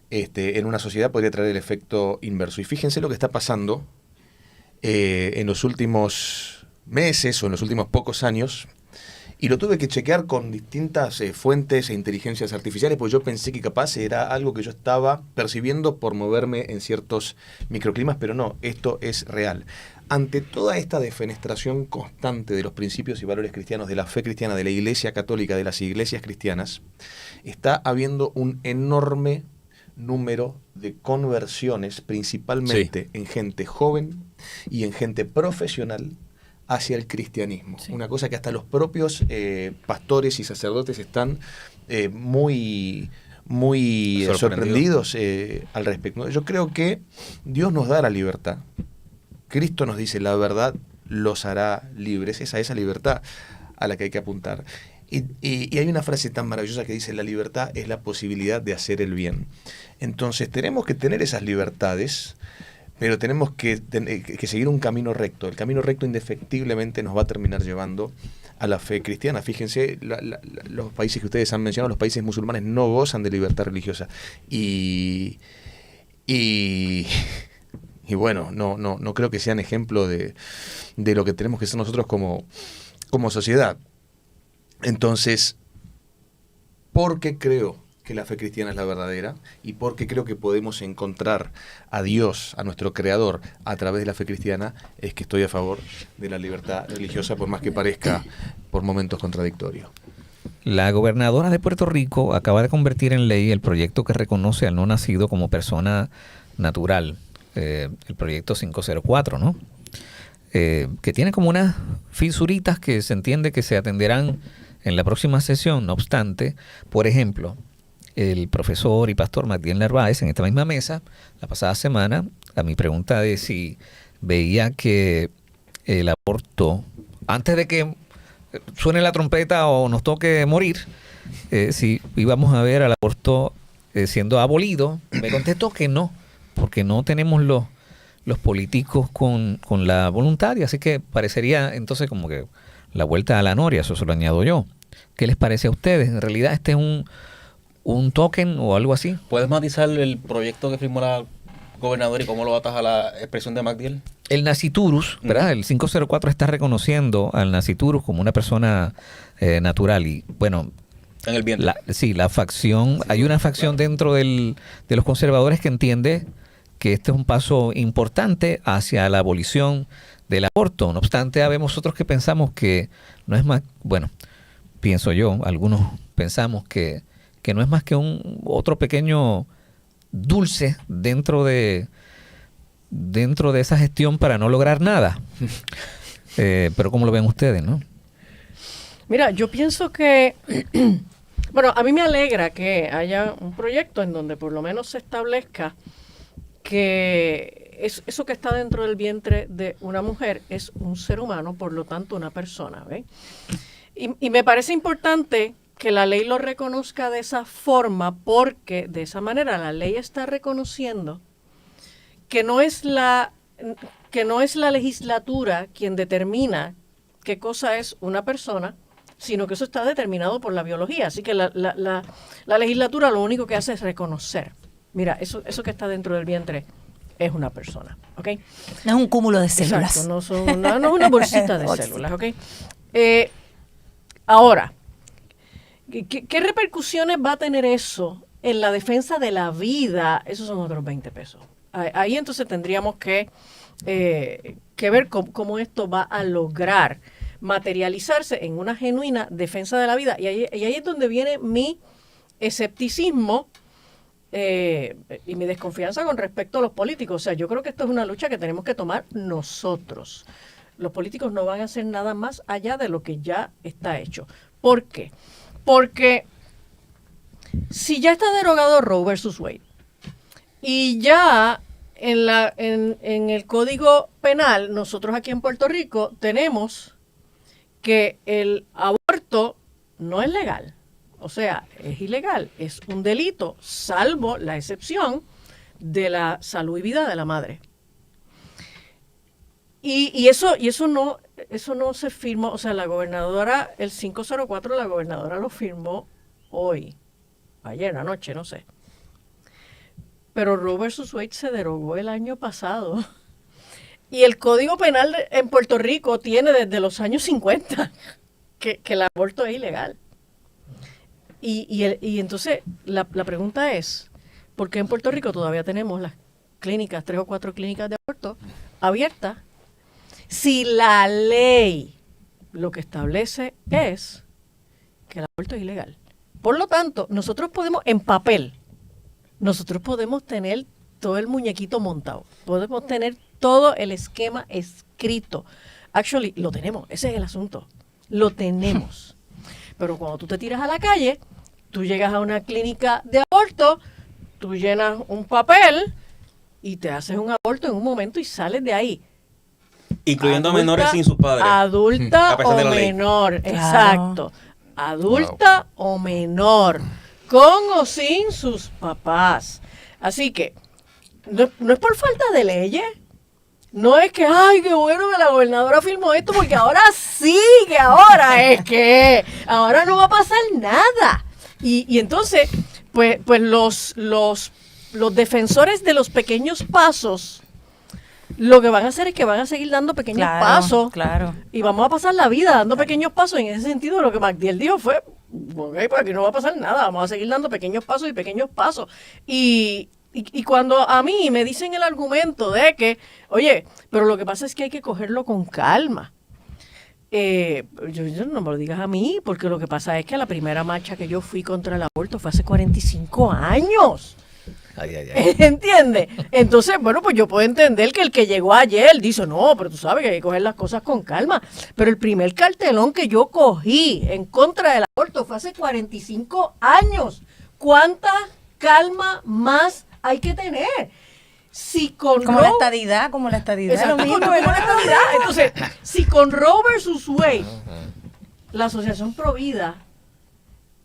en una sociedad podría traer el efecto inverso. Y fíjense lo que está pasando en los últimos meses o en los últimos pocos años, Y lo tuve que chequear con distintas fuentes e inteligencias artificiales, porque yo pensé que capaz era algo que yo estaba percibiendo por moverme en ciertos microclimas, pero no, esto es real. Ante toda esta defenestración constante de los principios y valores cristianos, de la fe cristiana, de la Iglesia católica, de las iglesias cristianas, está habiendo un enorme número de conversiones, principalmente en gente joven y en gente profesional, hacia el cristianismo. Sí. Una cosa que hasta los propios pastores y sacerdotes están muy sorprendidos al respecto. Yo creo que Dios nos da la libertad. Cristo nos dice, la verdad los hará libres. Es a esa libertad a la que hay que apuntar. Y hay una frase tan maravillosa que dice, la libertad es la posibilidad de hacer el bien. Entonces tenemos que tener esas libertades, pero tenemos que seguir un camino recto. El camino recto indefectiblemente nos va a terminar llevando a la fe cristiana. Fíjense, los países que ustedes han mencionado, los países musulmanes no gozan de libertad religiosa. Y bueno, no creo que sean ejemplo de lo que tenemos que ser nosotros como sociedad. Entonces, porque creo que la fe cristiana es la verdadera y porque creo que podemos encontrar a Dios, a nuestro Creador, a través de la fe cristiana, es que estoy a favor de la libertad religiosa, por más que parezca por momentos contradictorio. La gobernadora de Puerto Rico acaba de convertir en ley el proyecto que reconoce al no nacido como persona natural, el proyecto 504, ¿no? Que tiene como unas fisuritas que se entiende que se atenderán en la próxima sesión. No obstante, por ejemplo, el profesor y pastor Magdiel Narváez, en esta misma mesa, la pasada semana, a mi pregunta de si veía que el aborto, antes de que suene la trompeta o nos toque morir, si íbamos a ver al aborto siendo abolido, me contestó que no, porque no tenemos los políticos con la voluntaria, así que parecería entonces como que la vuelta a la noria, eso se lo añado yo. ¿Qué les parece a ustedes? En realidad este es un token o algo así. ¿Puedes matizar el proyecto que firmó la gobernadora y cómo lo atas a la expresión de Magdiel? El naciturus, ¿verdad? El 504 está reconociendo al naciturus como una persona natural y bueno... En el vientre. La facción, hay una facción dentro de los conservadores que entiende que este es un paso importante hacia la abolición del aborto. No obstante, habemos otros que pensamos que no es más, bueno, pienso yo, algunos pensamos que no es más que otro pequeño dulce dentro de esa gestión para no lograr nada. Pero ¿cómo lo ven ustedes, no? Mira, yo pienso que, bueno, a mí me alegra que haya un proyecto en donde por lo menos se establezca que eso que está dentro del vientre de una mujer es un ser humano, por lo tanto una persona, ¿ves? Y me parece importante que la ley lo reconozca de esa forma, porque de esa manera la ley está reconociendo que no es la legislatura quien determina qué cosa es una persona, sino que eso está determinado por la biología. Así que la legislatura lo único que hace es reconocer. Mira, eso que está dentro del vientre es una persona, ¿ok? No es un cúmulo de células. Exacto, no es una bolsita de células, ¿ok? Ahora, ¿qué repercusiones va a tener eso en la defensa de la vida? Esos son otros 20 pesos. Ahí entonces tendríamos que ver cómo esto va a lograr materializarse en una genuina defensa de la vida. Y ahí es donde viene mi escepticismo y mi desconfianza con respecto a los políticos. O sea, yo creo que esto es una lucha que tenemos que tomar nosotros. Los políticos no van a hacer nada más allá de lo que ya está hecho. ¿Por qué? Porque si ya está derogado Roe versus Wade y ya en el Código Penal, nosotros aquí en Puerto Rico tenemos que el aborto no es legal. O sea, es ilegal, es un delito, salvo la excepción de la salud y vida de la madre. Y eso no se firmó, o sea, la gobernadora, el 504, la gobernadora lo firmó hoy, ayer, anoche, no sé. Pero Roe versus Wade se derogó el año pasado. Y el Código Penal en Puerto Rico tiene desde los años 50. que el aborto es ilegal. Y entonces la pregunta es, ¿por qué en Puerto Rico todavía tenemos las clínicas, 3 o 4 clínicas de aborto abiertas, si la ley lo que establece es que el aborto es ilegal? Por lo tanto, nosotros podemos, en papel, nosotros podemos tener todo el muñequito montado, podemos tener todo el esquema escrito. Actually, lo tenemos, ese es el asunto, lo tenemos. Pero cuando tú te tiras a la calle, tú llegas a una clínica de aborto, tú llenas un papel y te haces un aborto en un momento y sales de ahí. Incluyendo Adulta, menores sin sus padres. Adulta A pesar o de la ley. menor, Claro. exacto. Adulta o menor, con o sin sus papás. Así que, no es por falta de leyes. No es que, ay, qué bueno que la gobernadora firmó esto, porque ahora sí, que ahora es que ahora no va a pasar nada. Y entonces, pues los defensores de los pequeños pasos, lo que van a hacer es que van a seguir dando pequeños pasos. Claro. Y vamos a pasar la vida dando pequeños pasos. En ese sentido, lo que MacDiel dijo fue, ok, pues aquí no va a pasar nada, vamos a seguir dando pequeños pasos y pequeños pasos. Y cuando a mí me dicen el argumento de que, oye, pero lo que pasa es que hay que cogerlo con calma. Yo no me lo digas a mí, porque lo que pasa es que la primera marcha que yo fui contra el aborto fue hace 45 años. Ay, ay, ay. ¿Entiendes? Entonces, bueno, pues yo puedo entender que el que llegó ayer dice, no, pero tú sabes que hay que coger las cosas con calma. Pero el primer cartelón que yo cogí en contra del aborto fue hace 45 años. ¿Cuánta calma más hay que tener? Si con Como la estadidad, Exacto, lo mismo, como la estadidad. Entonces, si con Roe versus Wade, la Asociación Provida,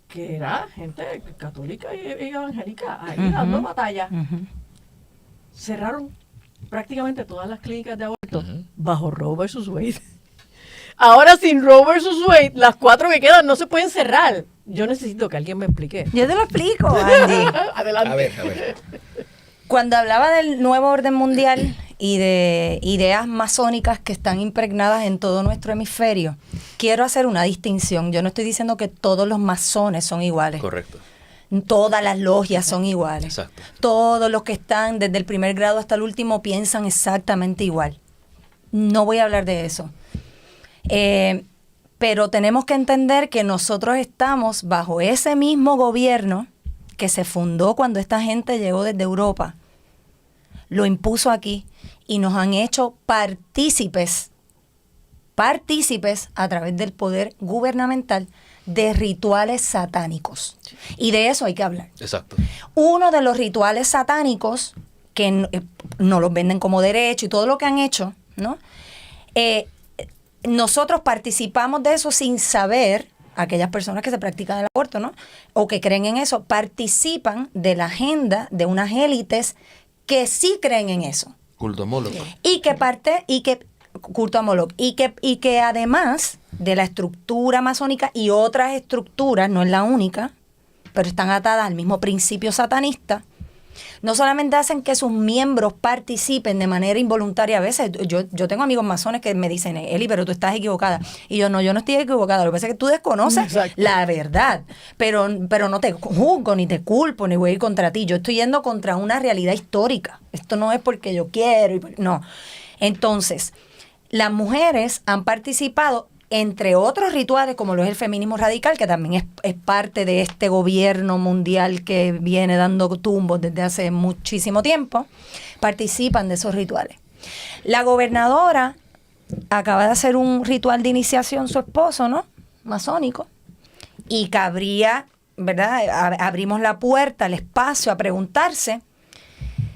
que era gente católica y evangélica ahí dando batalla, cerraron prácticamente todas las clínicas de aborto bajo Roe versus Wade. Ahora, sin Roe versus Wade, las 4 que quedan no se pueden cerrar. Yo necesito que alguien me explique. Yo te lo explico, Angie. Adelante. A ver. Cuando hablaba del nuevo orden mundial y de ideas masónicas que están impregnadas en todo nuestro hemisferio, quiero hacer una distinción. Yo no estoy diciendo que todos los masones son iguales. Correcto. Todas las logias son iguales. Exacto. Todos los que están desde el primer grado hasta el último piensan exactamente igual. No voy a hablar de eso. Pero tenemos que entender que nosotros estamos bajo ese mismo gobierno que se fundó cuando esta gente llegó desde Europa, lo impuso aquí y nos han hecho partícipes a través del poder gubernamental de rituales satánicos. Y de eso hay que hablar. Exacto. Uno de los rituales satánicos, que no los venden como derecho y todo lo que han hecho, ¿no? Nosotros participamos de eso sin saber. Aquellas personas que se practican el aborto, ¿no? O que creen en eso, participan de la agenda de unas élites que sí creen en eso. Culto a Moloch. Culto a Moloch. Y que además de la estructura masónica y otras estructuras, no es la única, pero están atadas al mismo principio satanista, no solamente hacen que sus miembros participen de manera involuntaria a veces. Yo tengo amigos masones que me dicen, Eli, pero tú estás equivocada. Y yo no estoy equivocada. Lo que pasa es que tú desconoces la verdad. Pero no te juzgo, ni te culpo, ni voy a ir contra ti. Yo estoy yendo contra una realidad histórica. Esto no es porque yo quiero. No. Entonces, las mujeres han participado, entre otros rituales, como lo es el feminismo radical, que también es parte de este gobierno mundial que viene dando tumbos desde hace muchísimo tiempo, participan de esos rituales. La gobernadora acaba de hacer un ritual de iniciación, su esposo, ¿no? Masónico, y cabría, ¿verdad? Abrimos la puerta, el espacio a preguntarse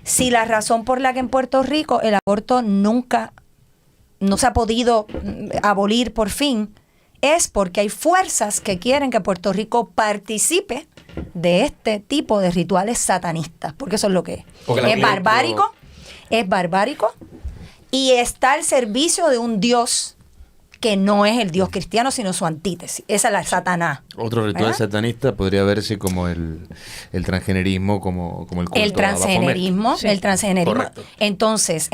si la razón por la que en Puerto Rico el aborto nunca no se ha podido abolir por fin, es porque hay fuerzas que quieren que Puerto Rico participe de este tipo de rituales satanistas, porque eso es lo que es. Es barbárico y está al servicio de un Dios que no es el Dios cristiano, sino su antítesis. Esa es la Satanás. Otro ritual ¿verdad? satanista podría verse como el transgenerismo, como el culto El transgenerismo, Sí. el transgenerismo. Correcto. Entonces,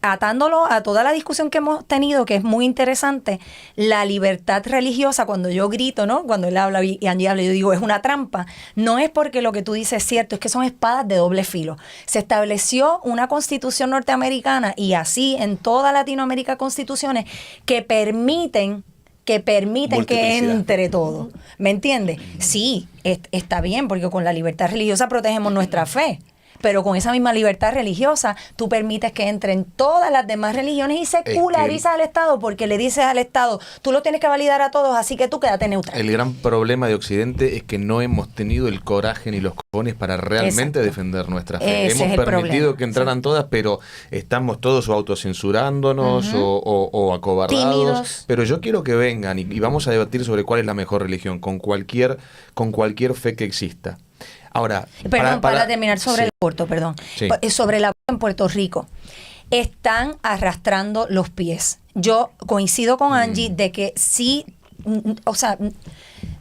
atándolo a toda la discusión que hemos tenido, que es muy interesante, la libertad religiosa, cuando yo grito, ¿no? Cuando él habla y Angie habla, yo digo, es una trampa. No es porque lo que tú dices es cierto, es que son espadas de doble filo. Se estableció una constitución norteamericana y así en toda Latinoamérica constituciones que permiten que entre todo. ¿Me entiendes? Sí, está bien, porque con la libertad religiosa protegemos nuestra fe. Pero con esa misma libertad religiosa, tú permites que entren todas las demás religiones y secularizas al Estado, porque le dices al Estado, tú lo tienes que validar a todos, así que tú quédate neutral. El gran problema de Occidente es que no hemos tenido el coraje ni los cojones para realmente defender nuestra fe. Ese Hemos es el permitido problema. que entraran todas, pero estamos todos o autocensurándonos o acobardados. Tímidos. Pero yo quiero que vengan y vamos a debatir sobre cuál es la mejor religión, con cualquier fe que exista. Ahora, Perdón, para terminar sobre el aborto, Sí. sobre el aborto en Puerto Rico. Están arrastrando los pies. Yo coincido con Angie de que sí, o sea,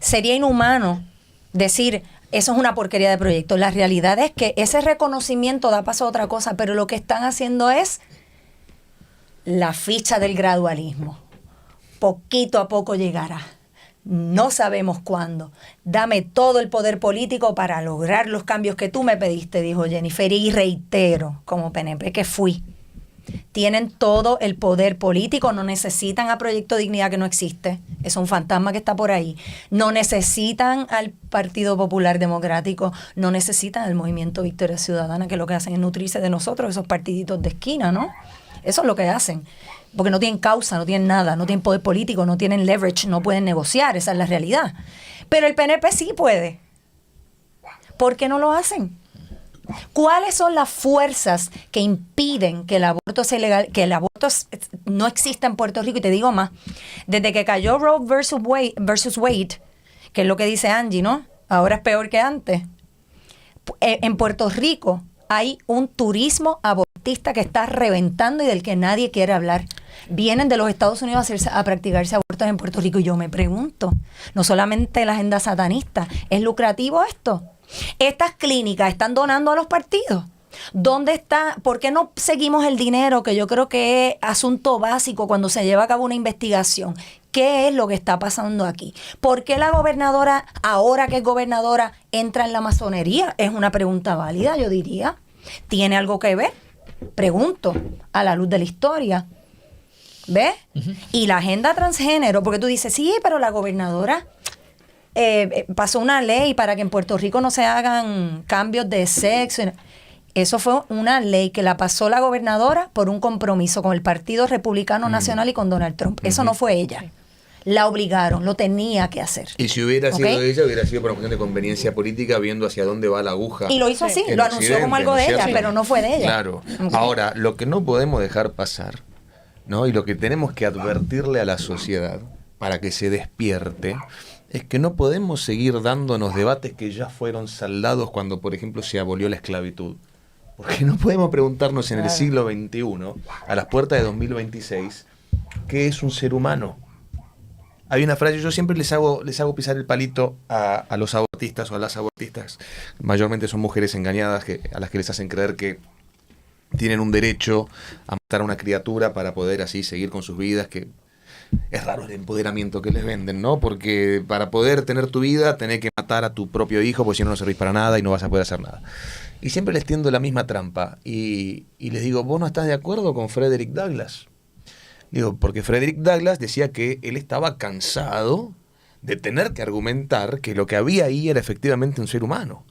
sería inhumano decir, eso es una porquería de proyecto. La realidad es que ese reconocimiento da paso a otra cosa, pero lo que están haciendo es la ficha del gradualismo. Poquito a poco llegará. No sabemos cuándo. Dame todo el poder político para lograr los cambios que tú me pediste, dijo Jennifer. Y reitero, como PNP que fui, tienen todo el poder político, no necesitan a Proyecto Dignidad, que no existe. Es un fantasma que está por ahí. No necesitan al Partido Popular Democrático, no necesitan al Movimiento Victoria Ciudadana, que lo que hacen es nutrirse de nosotros, esos partiditos de esquina, ¿no? Eso es lo que hacen. Porque no tienen causa, no tienen nada, no tienen poder político, no tienen leverage, no pueden negociar, esa es la realidad. Pero el PNP sí puede. ¿Por qué no lo hacen? ¿Cuáles son las fuerzas que impiden que el aborto sea ilegal, que el aborto no exista en Puerto Rico? Y te digo más, desde que cayó Roe versus Wade, que es lo que dice Angie, ¿no? Ahora es peor que antes. En Puerto Rico hay un turismo abortista que está reventando y del que nadie quiere hablar. Vienen de los Estados Unidos a practicarse abortos en Puerto Rico y yo me pregunto, no solamente la agenda satanista, ¿es lucrativo esto? Estas clínicas están donando a los partidos. ¿Dónde está? ¿Por qué no seguimos el dinero? Que yo creo que es asunto básico cuando se lleva a cabo una investigación. ¿Qué es lo que está pasando aquí? ¿Por qué la gobernadora, ahora que es gobernadora, entra en la masonería? Es una pregunta válida, yo diría. ¿Tiene algo que ver? Pregunto, a la luz de la historia. ¿Ves? Y la agenda transgénero, porque tú dices, sí, pero la gobernadora pasó una ley para que en Puerto Rico no se hagan cambios de sexo. Eso fue una ley que la pasó la gobernadora por un compromiso con el Partido Republicano Nacional y con Donald Trump. Eso no fue ella. La obligaron, lo tenía que hacer. Y si hubiera sido ella, hubiera sido por una cuestión de conveniencia política, viendo hacia dónde va la aguja. Y lo hizo así, lo anunció como algo de ella, pero no fue de ella. Claro. Okay. Ahora, lo que no podemos dejar pasar, ¿no? Y lo que tenemos que advertirle a la sociedad para que se despierte, es que no podemos seguir dándonos debates que ya fueron saldados cuando, por ejemplo, se abolió la esclavitud. Porque no podemos preguntarnos en el siglo XXI, a las puertas de 2026, ¿qué es un ser humano? Hay una frase, yo siempre les hago pisar el palito a los abortistas o a las abortistas. Mayormente son mujeres engañadas a las que les hacen creer que tienen un derecho a matar a una criatura para poder así seguir con sus vidas, que es raro el empoderamiento que les venden, ¿no? Porque para poder tener tu vida tenés que matar a tu propio hijo, porque si no, no servís para nada y no vas a poder hacer nada. Y siempre les tiendo la misma trampa y les digo, ¿vos no estás de acuerdo con Frederick Douglass? Digo, porque Frederick Douglass decía que él estaba cansado de tener que argumentar que lo que había ahí era efectivamente un ser humano.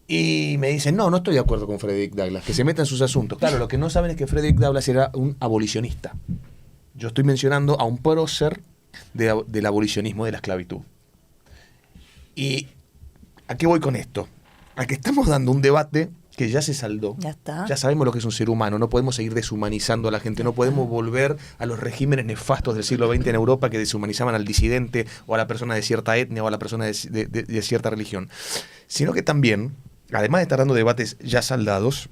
Y me dicen, no estoy de acuerdo con Frederick Douglass, que se meta en sus asuntos. Claro, lo que no saben es que Frederick Douglass era un abolicionista. Yo estoy mencionando a un prócer del abolicionismo de la esclavitud. ¿Y a qué voy con esto? A que estamos dando un debate que ya se saldó. Ya está. Ya sabemos lo que es un ser humano. No podemos seguir deshumanizando a la gente. No podemos volver a los regímenes nefastos del siglo XX en Europa que deshumanizaban al disidente o a la persona de cierta etnia o a la persona de cierta religión. Sino que también, además de estar dando debates ya saldados,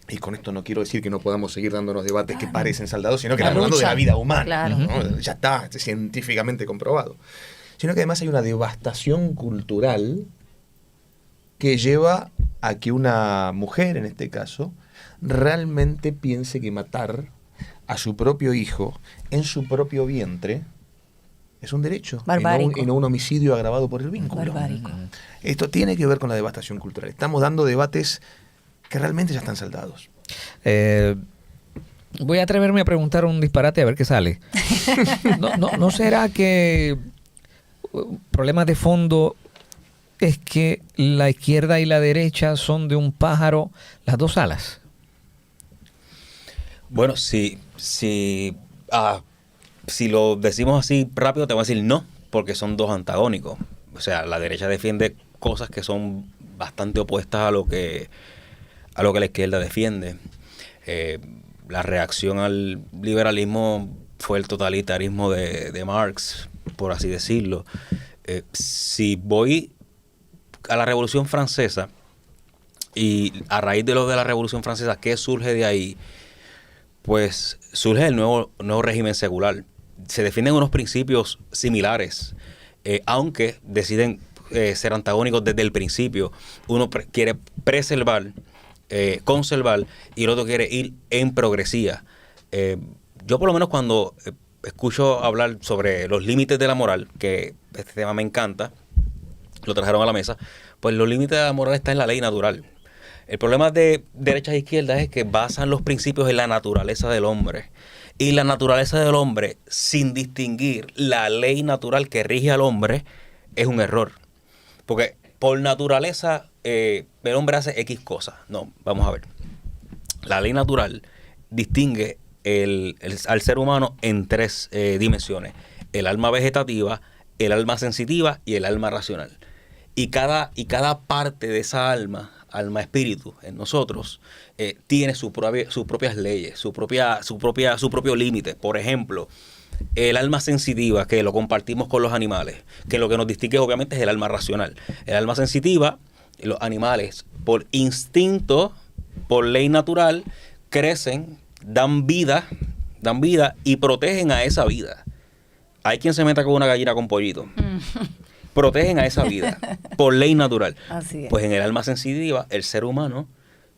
y con esto no quiero decir que no podamos seguir dándonos debates que parecen saldados, sino que estamos hablando de la vida humana. Claro. ¿No? Ya está científicamente comprobado. Sino que además hay una devastación cultural que lleva a que una mujer, en este caso, realmente piense que matar a su propio hijo en su propio vientre es un derecho Barbárico. y no un homicidio agravado por el vínculo. Barbárico. Esto tiene que ver con la devastación cultural. Estamos dando debates que realmente ya están saldados. Voy a atreverme a preguntar un disparate a ver qué sale. ¿No será que problemas de fondo es que la izquierda y la derecha son de un pájaro las dos alas? Bueno, si lo decimos así rápido, te voy a decir no, porque son dos antagónicos. O sea, la derecha defiende cosas que son bastante opuestas a lo que la izquierda defiende. La reacción al liberalismo fue el totalitarismo de Marx, por así decirlo. Si voy a la Revolución Francesa, y a raíz de lo de la Revolución Francesa, ¿qué surge de ahí? Pues surge el nuevo régimen secular. Se defienden unos principios similares, aunque deciden ser antagónicos desde el principio. Uno quiere preservar, conservar, y el otro quiere ir en progresía. Yo por lo menos cuando escucho hablar sobre los límites de la moral, que este tema me encanta, lo trajeron a la mesa, pues los límites de la moral están en la ley natural. El problema de derechas e izquierdas es que basan los principios en la naturaleza del hombre. Y la naturaleza del hombre, sin distinguir la ley natural que rige al hombre, es un error. Porque por naturaleza el hombre hace X cosas. No, vamos a ver. La ley natural distingue al ser humano en tres dimensiones: el alma vegetativa, el alma sensitiva y el alma racional. Y cada parte de esa alma espíritu en nosotros, tiene sus propias leyes, su propio límite. Por ejemplo, el alma sensitiva, que lo compartimos con los animales, que lo que nos distingue obviamente es el alma racional. El alma sensitiva, los animales, por instinto, por ley natural, crecen, dan vida y protegen a esa vida. Hay quien se meta con una gallina con pollito. Protegen a esa vida por ley natural. Así es. Pues en el alma sensitiva, el ser humano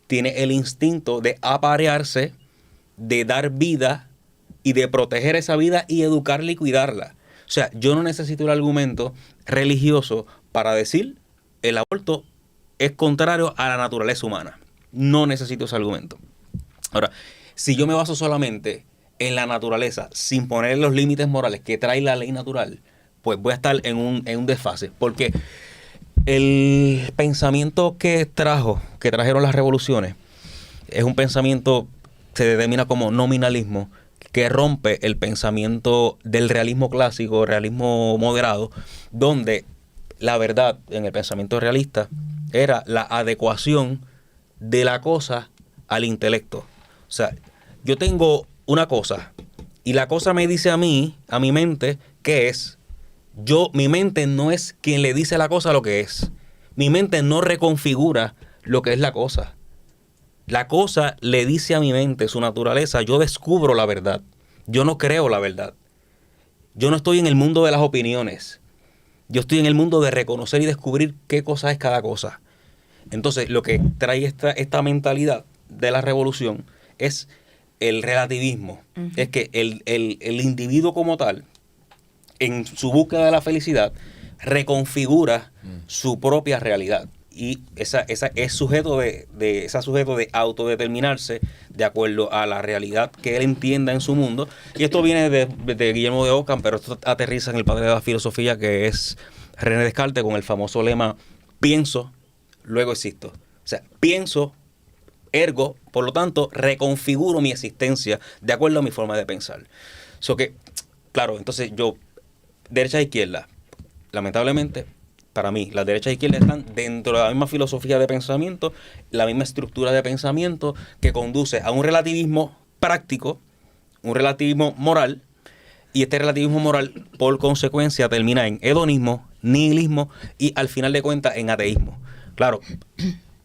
tiene el instinto de aparearse, de dar vida y de proteger esa vida y educarla y cuidarla. O sea, yo no necesito un argumento religioso para decir el aborto es contrario a la naturaleza humana. No necesito ese argumento. Ahora, si yo me baso solamente en la naturaleza, sin poner los límites morales que trae la ley natural, pues voy a estar en un desfase. Porque el pensamiento que trajeron las revoluciones, es un pensamiento, se determina como nominalismo, que rompe el pensamiento del realismo clásico, realismo moderado, donde la verdad en el pensamiento realista era la adecuación de la cosa al intelecto. O sea, yo tengo una cosa y la cosa me dice a mí, a mi mente, ¿qué es? Mi mente no es quien le dice a la cosa lo que es. Mi mente no reconfigura lo que es la cosa. La cosa le dice a mi mente su naturaleza. Yo descubro la verdad. Yo no creo la verdad. Yo no estoy en el mundo de las opiniones. Yo estoy en el mundo de reconocer y descubrir qué cosa es cada cosa. Entonces, lo que trae esta mentalidad de la revolución es el relativismo. Uh-huh. Es que el individuo como tal, en su búsqueda de la felicidad, reconfigura su propia realidad. Y esa es sujeto de autodeterminarse de acuerdo a la realidad que él entienda en su mundo. Y esto viene de Guillermo de Ockham, pero esto aterriza en el padre de la filosofía, que es René Descartes, con el famoso lema: pienso, luego existo. O sea, pienso, ergo, por lo tanto, reconfiguro mi existencia de acuerdo a mi forma de pensar. Que, claro, entonces derecha e izquierda, lamentablemente, para mí, las derechas e izquierdas están dentro de la misma filosofía de pensamiento, la misma estructura de pensamiento, que conduce a un relativismo práctico, un relativismo moral, y este relativismo moral, por consecuencia, termina en hedonismo, nihilismo y, al final de cuentas, en ateísmo. Claro,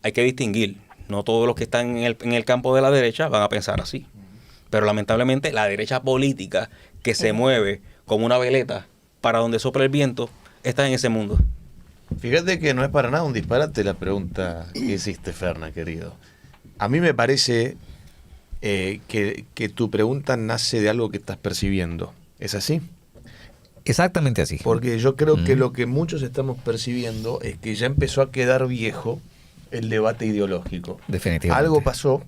hay que distinguir. No todos los que están en el campo de la derecha van a pensar así. Pero, lamentablemente, la derecha política, que se mueve como una veleta para donde sopla el viento, está en ese mundo. Fíjate que no es para nada un disparate la pregunta que hiciste, Ferna, querido. A mí me parece que tu pregunta nace de algo que estás percibiendo. ¿Es así? Exactamente así. Porque yo creo que lo que muchos estamos percibiendo es que ya empezó a quedar viejo el debate ideológico. Definitivamente. Algo pasó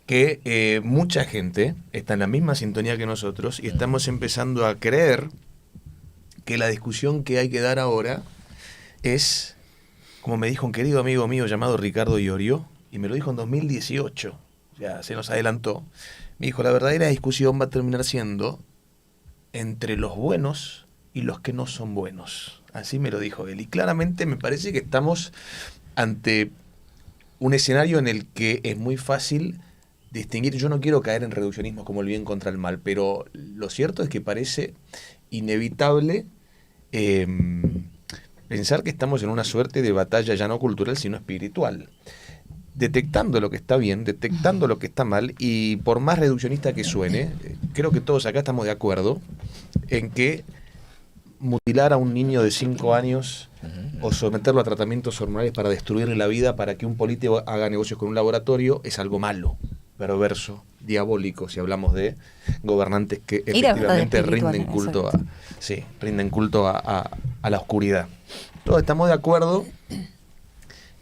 que mucha gente está en la misma sintonía que nosotros y estamos empezando a creer que la discusión que hay que dar ahora es, como me dijo un querido amigo mío llamado Ricardo Iorio, y me lo dijo en 2018, ya se nos adelantó, me dijo, la verdadera discusión va a terminar siendo entre los buenos y los que no son buenos. Así me lo dijo él. Y claramente me parece que estamos ante un escenario en el que es muy fácil distinguir. Yo no quiero caer en reduccionismo como el bien contra el mal, pero lo cierto es que parece inevitable pensar que estamos en una suerte de batalla ya no cultural, sino espiritual. Detectando lo que está bien, detectando lo que está mal, y por más reduccionista que suene, creo que todos acá estamos de acuerdo en que mutilar a un niño de 5 años o someterlo a tratamientos hormonales para destruirle la vida, para que un político haga negocios con un laboratorio, es algo malo, perverso, diabólico, si hablamos de gobernantes que efectivamente rinden culto a la oscuridad. Todos estamos de acuerdo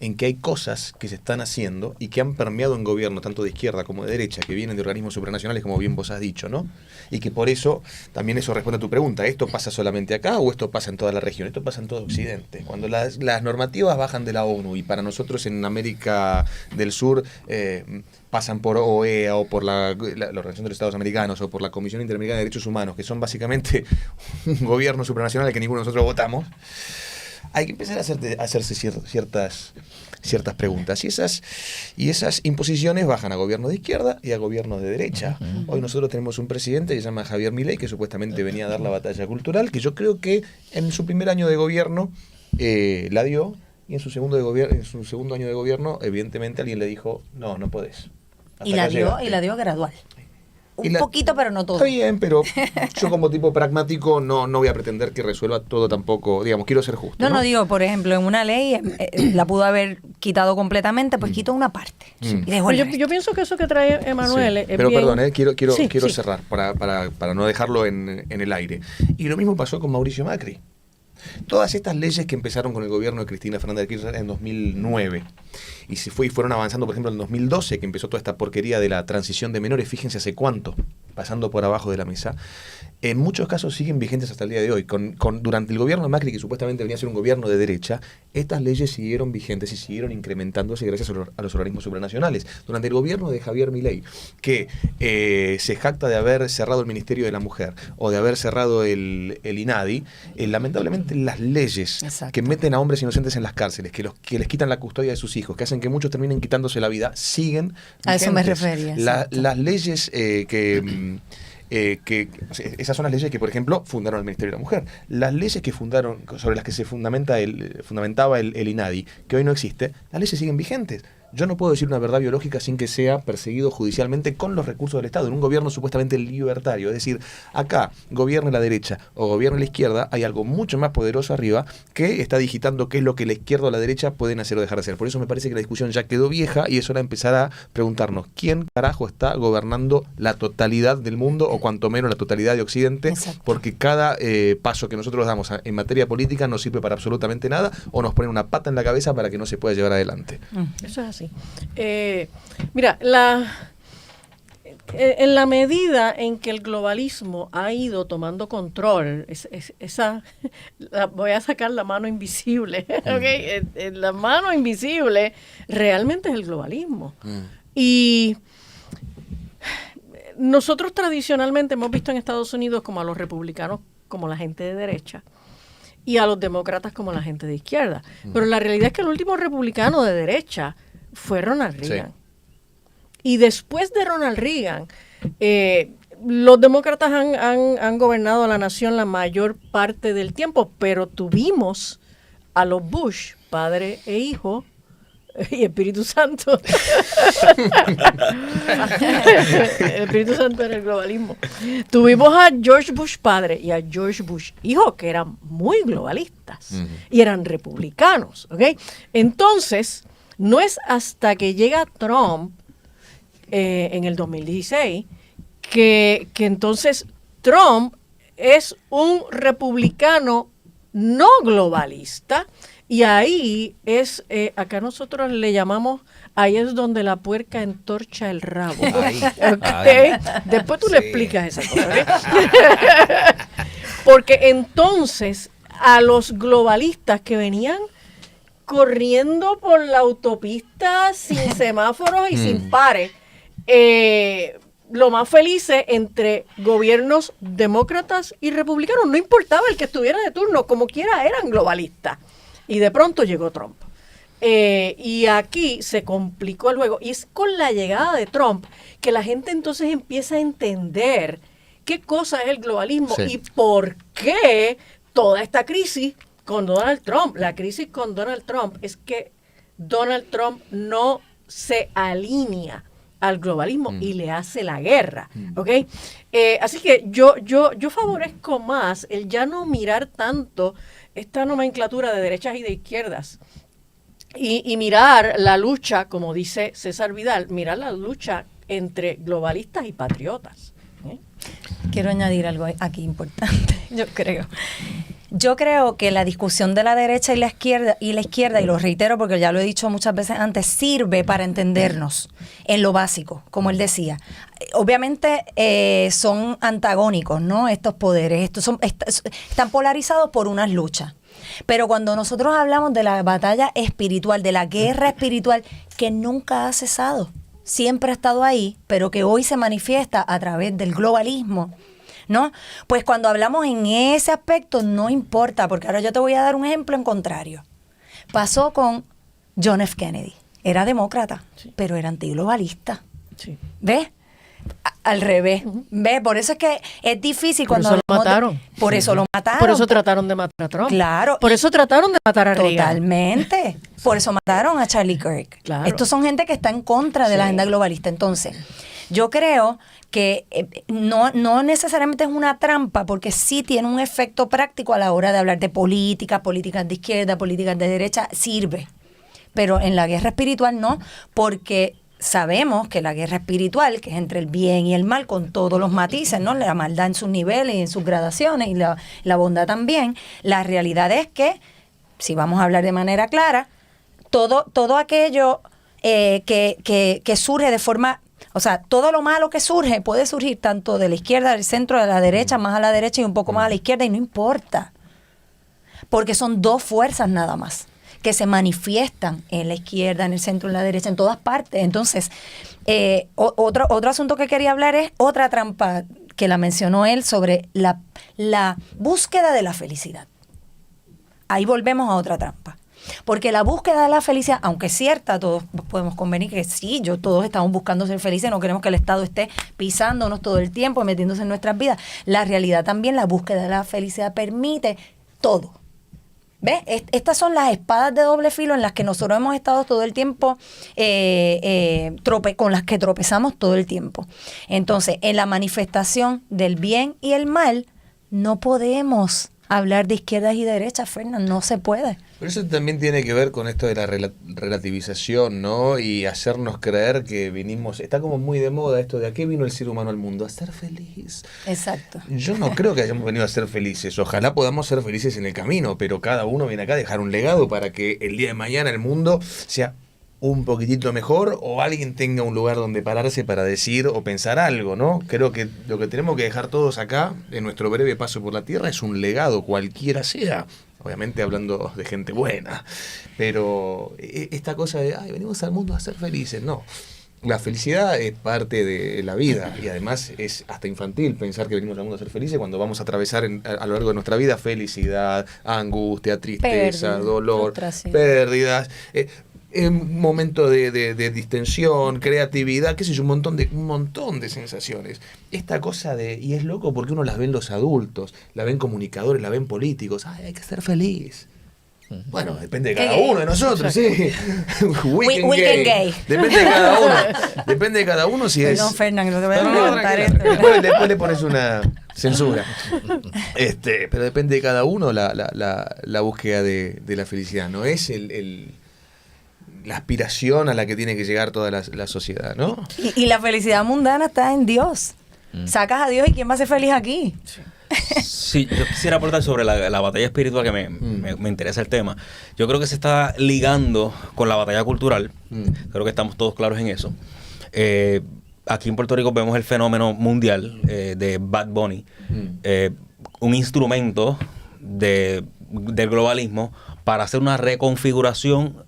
en que hay cosas que se están haciendo y que han permeado en gobierno, tanto de izquierda como de derecha, que vienen de organismos supranacionales, como bien vos has dicho, ¿no? Y que por eso, también eso responde a tu pregunta, ¿esto pasa solamente acá o esto pasa en toda la región? Esto pasa en todo Occidente. Cuando las normativas bajan de la ONU y para nosotros en América del Sur pasan por OEA o por la Organización de los Estados Americanos o por la Comisión Interamericana de Derechos Humanos, que son básicamente un gobierno supranacional al que ninguno de nosotros votamos, hay que empezar a hacerse ciertas preguntas. Y esas imposiciones bajan a gobiernos de izquierda y a gobiernos de derecha. Hoy nosotros tenemos un presidente que se llama Javier Milei, que supuestamente venía a dar la batalla cultural, que yo creo que en su primer año de gobierno la dio, y en su segundo año de gobierno, evidentemente alguien le dijo, no podés. Y la dio gradual. Un poquito, pero no todo. Está bien, pero yo como tipo pragmático no voy a pretender que resuelva todo tampoco. Digamos, quiero ser justo. No, digo, por ejemplo, en una ley la pudo haber quitado completamente, pues quitó una parte. Y dejó el resto. Yo pienso que eso que trae Emanuel es pero bien... perdón, quiero Sí. cerrar para no dejarlo en el aire. Y lo mismo pasó con Mauricio Macri. Todas estas leyes que empezaron con el gobierno de Cristina Fernández de Kirchner en 2009 y fueron avanzando, por ejemplo, en 2012, que empezó toda esta porquería de la transición de menores, fíjense hace cuánto, pasando por abajo de la mesa, en muchos casos siguen vigentes hasta el día de hoy. Durante el gobierno de Macri, que supuestamente venía a ser un gobierno de derecha, estas leyes siguieron vigentes y siguieron incrementándose gracias a los organismos supranacionales. Durante el gobierno de Javier Milei, que se jacta de haber cerrado el Ministerio de la Mujer o de haber cerrado el INADI, lamentablemente las leyes que meten a hombres inocentes en las cárceles, que les quitan la custodia de sus hijos, que hacen que muchos terminen quitándose la vida, siguen vigentes. A eso me refería. Las leyes esas son las leyes que, por ejemplo, fundaron el Ministerio de la Mujer. Las leyes que sobre las que se fundamentaba el INADI, que hoy no existe, las leyes siguen vigentes. Yo no puedo decir una verdad biológica sin que sea perseguido judicialmente con los recursos del Estado, en un gobierno supuestamente libertario. Es decir, acá, gobierne la derecha o gobierne la izquierda, hay algo mucho más poderoso arriba que está digitando qué es lo que la izquierda o la derecha pueden hacer o dejar de hacer. Por eso me parece que la discusión ya quedó vieja y es hora de empezar a preguntarnos quién carajo está gobernando la totalidad del mundo o cuanto menos la totalidad de Occidente. Exacto. Porque cada paso que nosotros damos en materia política no sirve para absolutamente nada o nos ponen una pata en la cabeza para que no se pueda llevar adelante. Eso es así. Mira, en la medida en que el globalismo ha ido tomando control, voy a sacar la mano invisible, ¿okay? La mano invisible realmente es el globalismo. Y nosotros tradicionalmente hemos visto en Estados Unidos como a los republicanos como la gente de derecha y a los demócratas como la gente de izquierda. Pero la realidad es que el último republicano de derecha fue Ronald Reagan. Sí. Y después de Ronald Reagan, los demócratas han gobernado la nación la mayor parte del tiempo, pero tuvimos a los Bush, padre e hijo, y Espíritu Santo. El Espíritu Santo era el globalismo. Tuvimos a George Bush padre y a George Bush hijo, que eran muy globalistas y eran republicanos. ¿Okay? Entonces, No es hasta que llega Trump en el 2016 que entonces Trump es un republicano no globalista, y ahí es, acá nosotros le llamamos, ahí es donde la puerca entorcha el rabo. Ahí, ¿Okay? Después tú le explicas esa cosa. ¿Okay? Porque entonces a los globalistas que venían corriendo por la autopista sin semáforos y sin pares, lo más felices entre gobiernos demócratas y republicanos, no importaba el que estuviera de turno, como quiera eran globalistas. Y de pronto llegó Trump. Y aquí se complicó el juego. Y es con la llegada de Trump que la gente entonces empieza a entender qué cosa es el globalismo y por qué toda esta crisis con Donald Trump. La crisis con Donald Trump es que Donald Trump no se alinea al globalismo y le hace la guerra, ¿ok? Así que yo favorezco más el ya no mirar tanto esta nomenclatura de derechas y de izquierdas y mirar la lucha, como dice César Vidal, mirar la lucha entre globalistas y patriotas. Quiero añadir algo aquí importante, Yo creo que la discusión de la derecha y la izquierda, y lo reitero porque ya lo he dicho muchas veces antes, sirve para entendernos en lo básico, como él decía. Obviamente son antagónicos, ¿no? Estos poderes, están polarizados por unas luchas. Pero cuando nosotros hablamos de la batalla espiritual, de la guerra espiritual, que nunca ha cesado, siempre ha estado ahí, pero que hoy se manifiesta a través del globalismo, ¿no? Pues cuando hablamos en ese aspecto no importa, porque ahora yo te voy a dar un ejemplo en contrario. Pasó con John F. Kennedy. Era demócrata, pero era antiglobalista. Sí. ¿Ves? Al revés. ¿Ves? Por eso es que es difícil cuando... Por eso lo mataron. Por eso lo mataron. Por eso trataron de matar a Trump. Claro. Por eso trataron de matar a Reagan. Totalmente. Por eso mataron a Charlie Kirk. Claro. Estos son gente que está en contra de la agenda globalista. Entonces, yo creo que no necesariamente es una trampa, porque sí tiene un efecto práctico a la hora de hablar de políticas de izquierda, políticas de derecha, sirve. Pero en la guerra espiritual no, porque sabemos que la guerra espiritual, que es entre el bien y el mal, con todos los matices, ¿no? La maldad en sus niveles y en sus gradaciones, y la bondad también, la realidad es que, si vamos a hablar de manera clara, todo aquello que surge de forma... O sea, todo lo malo que surge puede surgir tanto de la izquierda, del centro, de la derecha, más a la derecha y un poco más a la izquierda, y no importa. Porque son dos fuerzas nada más que se manifiestan en la izquierda, en el centro, en la derecha, en todas partes. Entonces, otro asunto que quería hablar es otra trampa que la mencionó él sobre la búsqueda de la felicidad. Ahí volvemos a otra trampa. Porque la búsqueda de la felicidad, aunque es cierta, todos podemos convenir que sí, todos estamos buscando ser felices, no queremos que el Estado esté pisándonos todo el tiempo, metiéndose en nuestras vidas. La realidad también, la búsqueda de la felicidad permite todo. ¿Ves? Estas son las espadas de doble filo en las que nosotros hemos estado todo el tiempo, con las que tropezamos todo el tiempo. Entonces, en la manifestación del bien y el mal, no podemos hablar de izquierdas y derechas, Fernando, no se puede. Pero eso también tiene que ver con esto de la relativización, ¿no? Y hacernos creer que vinimos... Está como muy de moda esto de ¿a qué vino el ser humano al mundo? A ser feliz. Exacto. Yo no creo que hayamos venido a ser felices. Ojalá podamos ser felices en el camino, pero cada uno viene acá a dejar un legado para que el día de mañana el mundo sea un poquitito mejor o alguien tenga un lugar donde pararse para decir o pensar algo, ¿no? Creo que lo que tenemos que dejar todos acá en nuestro breve paso por la tierra es un legado, cualquiera sea. Obviamente hablando de gente buena, pero esta cosa de venimos al mundo a ser felices, no. La felicidad es parte de la vida y además es hasta infantil pensar que venimos al mundo a ser felices cuando vamos a atravesar a lo largo de nuestra vida felicidad, angustia, tristeza, dolor, pérdidas, momento de distensión, creatividad, qué sé yo, un montón de sensaciones. Esta cosa y es loco porque uno las ve en los adultos, la ven comunicadores, la ven políticos, hay que ser feliz. Bueno, depende de cada uno de nosotros, sí. Weekend gay. Depende de cada uno. Depende de cada uno si es... No, Fernando, te voy a levantar esto. Después le pones una censura. Pero depende de cada uno la búsqueda de la felicidad. No es la aspiración a la que tiene que llegar toda la sociedad, ¿no? Y la felicidad mundana está en Dios. Sacas a Dios y ¿quién va a ser feliz aquí? Sí, yo quisiera aportar sobre la batalla espiritual, que me interesa el tema. Yo creo que se está ligando con la batalla cultural. Creo que estamos todos claros en eso. Aquí en Puerto Rico vemos el fenómeno mundial de Bad Bunny, un instrumento del globalismo para hacer una reconfiguración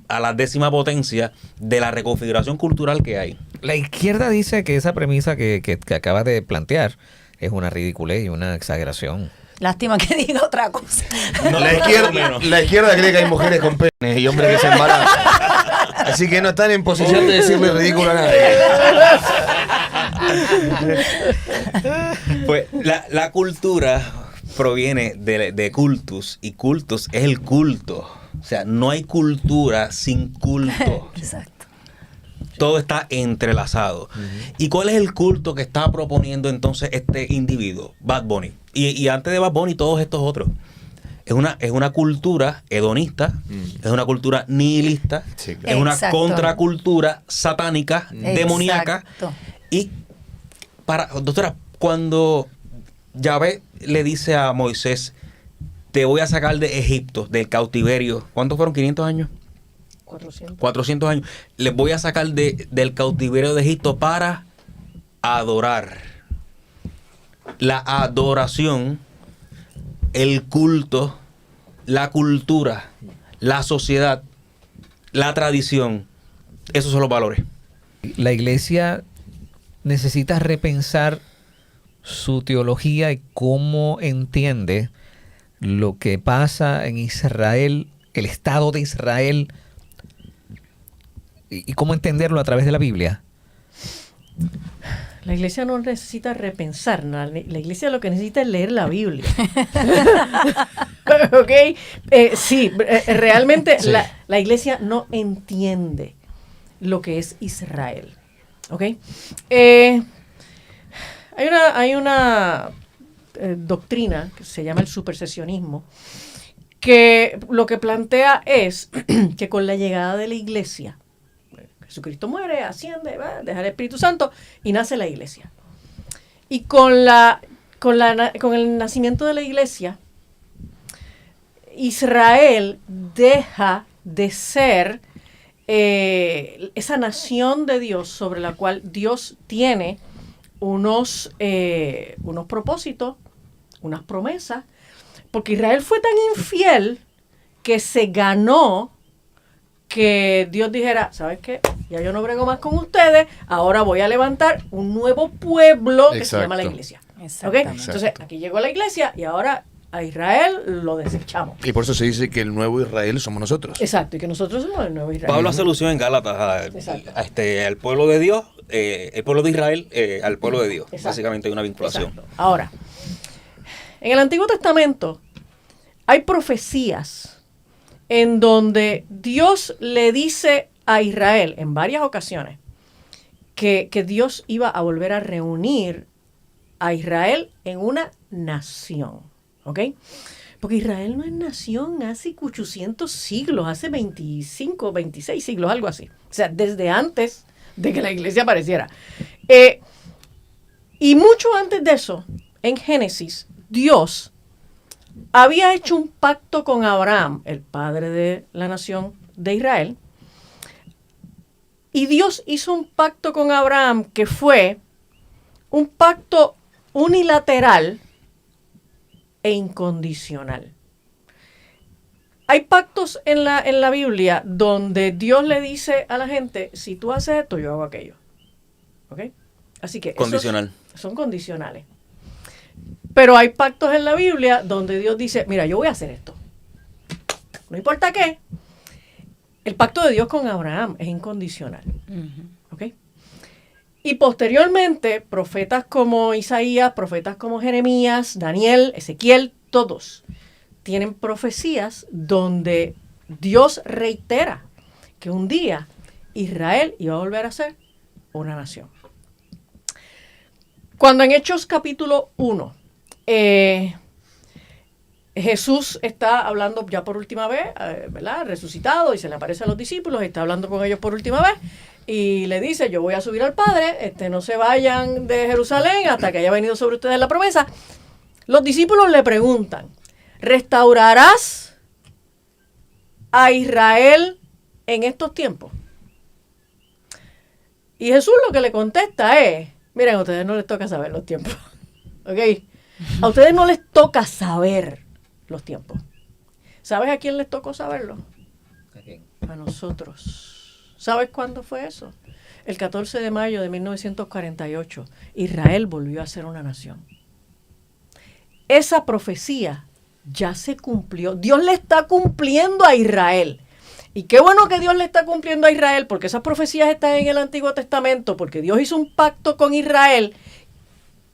a la 10ª potencia de la reconfiguración cultural que hay. La izquierda dice que esa premisa que acabas de plantear es una ridiculez y una exageración. Lástima que diga otra cosa. No, la izquierda cree que hay mujeres con penes y hombres que se embarazan. Así que no están en posición de decirle ridículo a nadie. Pues la cultura proviene de cultus, y cultus es el culto. O sea, no hay cultura sin culto. Exacto. Todo está entrelazado. ¿Y cuál es el culto que está proponiendo entonces este individuo? Bad Bunny. Y antes de Bad Bunny, todos estos otros. Es una cultura hedonista, es una cultura nihilista, Sí, es una Exacto. contracultura satánica, demoníaca. Exacto. Y doctora, cuando Yahvé le dice a Moisés, te voy a sacar de Egipto, del cautiverio, ¿cuántos fueron? ¿500 años? 400 años. Les voy a sacar del cautiverio de Egipto para adorar. La adoración, el culto, la cultura, la sociedad, la tradición, esos son los valores. La iglesia necesita repensar su teología y cómo entiende lo que pasa en Israel, el Estado de Israel, y cómo entenderlo a través de la Biblia. La iglesia no necesita repensar nada. La iglesia lo que necesita es leer la Biblia. ¿Ok? Realmente Sí. la iglesia no entiende lo que es Israel. ¿Ok? Hay una doctrina que se llama el supersesionismo, que lo que plantea es que con la llegada de la iglesia, Jesucristo muere, asciende, deja el Espíritu Santo y nace la iglesia. Y con el nacimiento de la iglesia, Israel deja de ser esa nación de Dios sobre la cual Dios tiene unos propósitos, unas promesas, porque Israel fue tan infiel que se ganó que Dios dijera, ¿sabes qué? Ya yo no brego más con ustedes, ahora voy a levantar un nuevo pueblo que se llama la iglesia. ¿Ok? Exactamente. Entonces, aquí llegó la iglesia y ahora a Israel lo desechamos. Y por eso se dice que el nuevo Israel somos nosotros. Exacto, y que nosotros somos el nuevo Israel. Pablo hace alusión en Gálatas Exacto. al pueblo de Dios, el pueblo de Israel al pueblo de Dios. Exacto. Básicamente hay una vinculación. Exacto. Ahora, en el Antiguo Testamento hay profecías en donde Dios le dice a Israel en varias ocasiones que Dios iba a volver a reunir a Israel en una nación. ¿Ok? Porque Israel no es nación hace 800 siglos, hace 25, 26 siglos, algo así. O sea, desde antes de que la iglesia apareciera. Y mucho antes de eso, en Génesis, Dios había hecho un pacto con Abraham, el padre de la nación de Israel. Y Dios hizo un pacto con Abraham que fue un pacto unilateral e incondicional. Hay pactos en la Biblia donde Dios le dice a la gente, si tú haces esto, yo hago aquello. ¿Ok? Así que Condicional. son condicionales. Pero hay pactos en la Biblia donde Dios dice, mira, yo voy a hacer esto. No importa qué. El pacto de Dios con Abraham es incondicional. ¿Ok? Y posteriormente, profetas como Isaías, profetas como Jeremías, Daniel, Ezequiel, todos tienen profecías donde Dios reitera que un día Israel iba a volver a ser una nación. Cuando en Hechos capítulo 1 Jesús está hablando ya por última vez, ¿verdad? Resucitado, y se le aparece a los discípulos, está hablando con ellos por última vez y le dice, yo voy a subir al Padre, no se vayan de Jerusalén hasta que haya venido sobre ustedes la promesa. Los discípulos le preguntan, ¿restaurarás a Israel en estos tiempos? Y Jesús lo que le contesta es, miren, a ustedes no les toca saber los tiempos, ¿ok? A ustedes no les toca saber los tiempos. ¿Sabes a quién les tocó saberlo? A nosotros. ¿Sabes cuándo fue eso? El 14 de mayo de 1948, Israel volvió a ser una nación. Esa profecía ya se cumplió. Dios le está cumpliendo a Israel. Y qué bueno que Dios le está cumpliendo a Israel, porque esas profecías están en el Antiguo Testamento, porque Dios hizo un pacto con Israel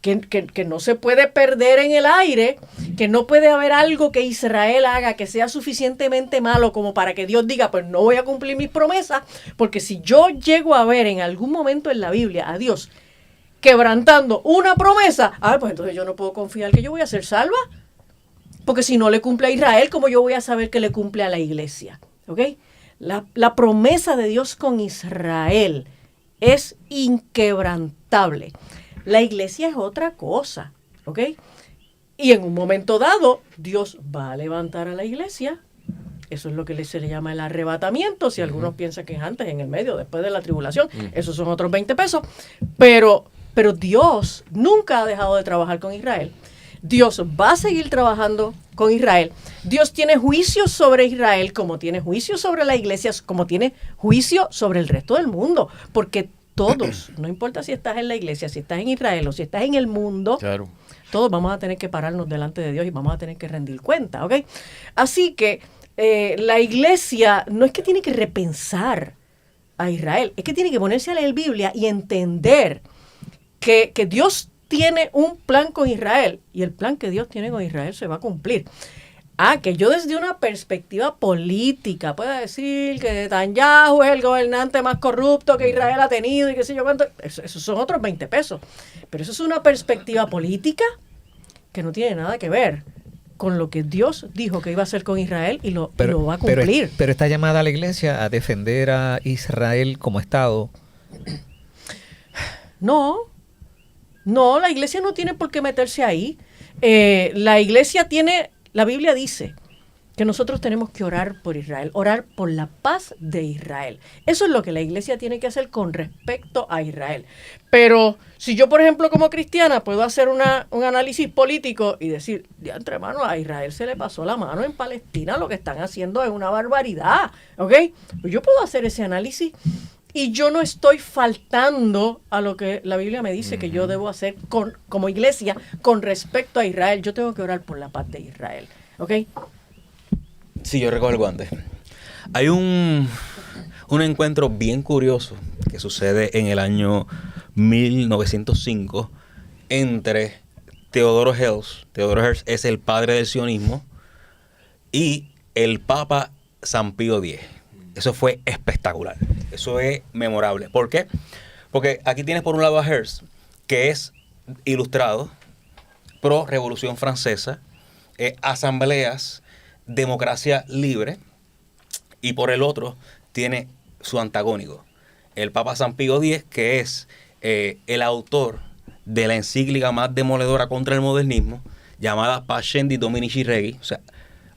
que no se puede perder en el aire, que no puede haber algo que Israel haga que sea suficientemente malo como para que Dios diga, pues no voy a cumplir mis promesas, porque si yo llego a ver en algún momento en la Biblia a Dios quebrantando una promesa, pues entonces yo no puedo confiar que yo voy a ser salva, porque si no le cumple a Israel, ¿cómo yo voy a saber que le cumple a la iglesia? ¿Ok? La promesa de Dios con Israel es inquebrantable. La iglesia es otra cosa, ¿ok? Y en un momento dado, Dios va a levantar a la iglesia. Eso es lo que se le llama el arrebatamiento. Si algunos piensan que es antes, en el medio, después de la tribulación, esos son otros 20 pesos. Pero Dios nunca ha dejado de trabajar con Israel. Dios va a seguir trabajando con Israel. Dios tiene juicio sobre Israel, como tiene juicio sobre la iglesia, como tiene juicio sobre el resto del mundo. Porque todos, no importa si estás en la iglesia, si estás en Israel o si estás en el mundo, claro, todos vamos a tener que pararnos delante de Dios y vamos a tener que rendir cuenta, ¿ok? Así que la iglesia no es que tiene que repensar a Israel, es que tiene que ponerse a leer Biblia y entender que Dios tiene un plan con Israel y el plan que Dios tiene con Israel se va a cumplir. Que yo desde una perspectiva política pueda decir que Netanyahu es el gobernante más corrupto que Israel ha tenido y qué sé yo cuánto, esos son otros 20 pesos. Pero eso es una perspectiva política que no tiene nada que ver con lo que Dios dijo que iba a hacer con Israel y lo va a cumplir. Pero está llamada a la iglesia a defender a Israel como Estado. No, la iglesia no tiene por qué meterse ahí. La iglesia tiene... La Biblia dice que nosotros tenemos que orar por Israel, orar por la paz de Israel. Eso es lo que la iglesia tiene que hacer con respecto a Israel. Pero si yo, por ejemplo, como cristiana, puedo hacer un análisis político y decir, diantre, hermano, a Israel se le pasó la mano en Palestina, lo que están haciendo es una barbaridad, ¿ok? Pues yo puedo hacer ese análisis y yo no estoy faltando a lo que la Biblia me dice que yo debo hacer como iglesia con respecto a Israel. Yo tengo que orar por la paz de Israel, ¿ok? Sí, yo recojo el guante. Hay un encuentro bien curioso que sucede en el año 1905 entre Theodore Herzl. Theodore Herzl es el padre del sionismo y el Papa San Pío X. Eso fue espectacular. Eso es memorable. ¿Por qué? Porque aquí tienes por un lado a Herzl, que es ilustrado, pro Revolución Francesa, asambleas, democracia libre, y por el otro tiene su antagónico, el Papa San Pío X, que es el autor de la encíclica más demoledora contra el modernismo, llamada Pascendi Dominici Regi, o sea,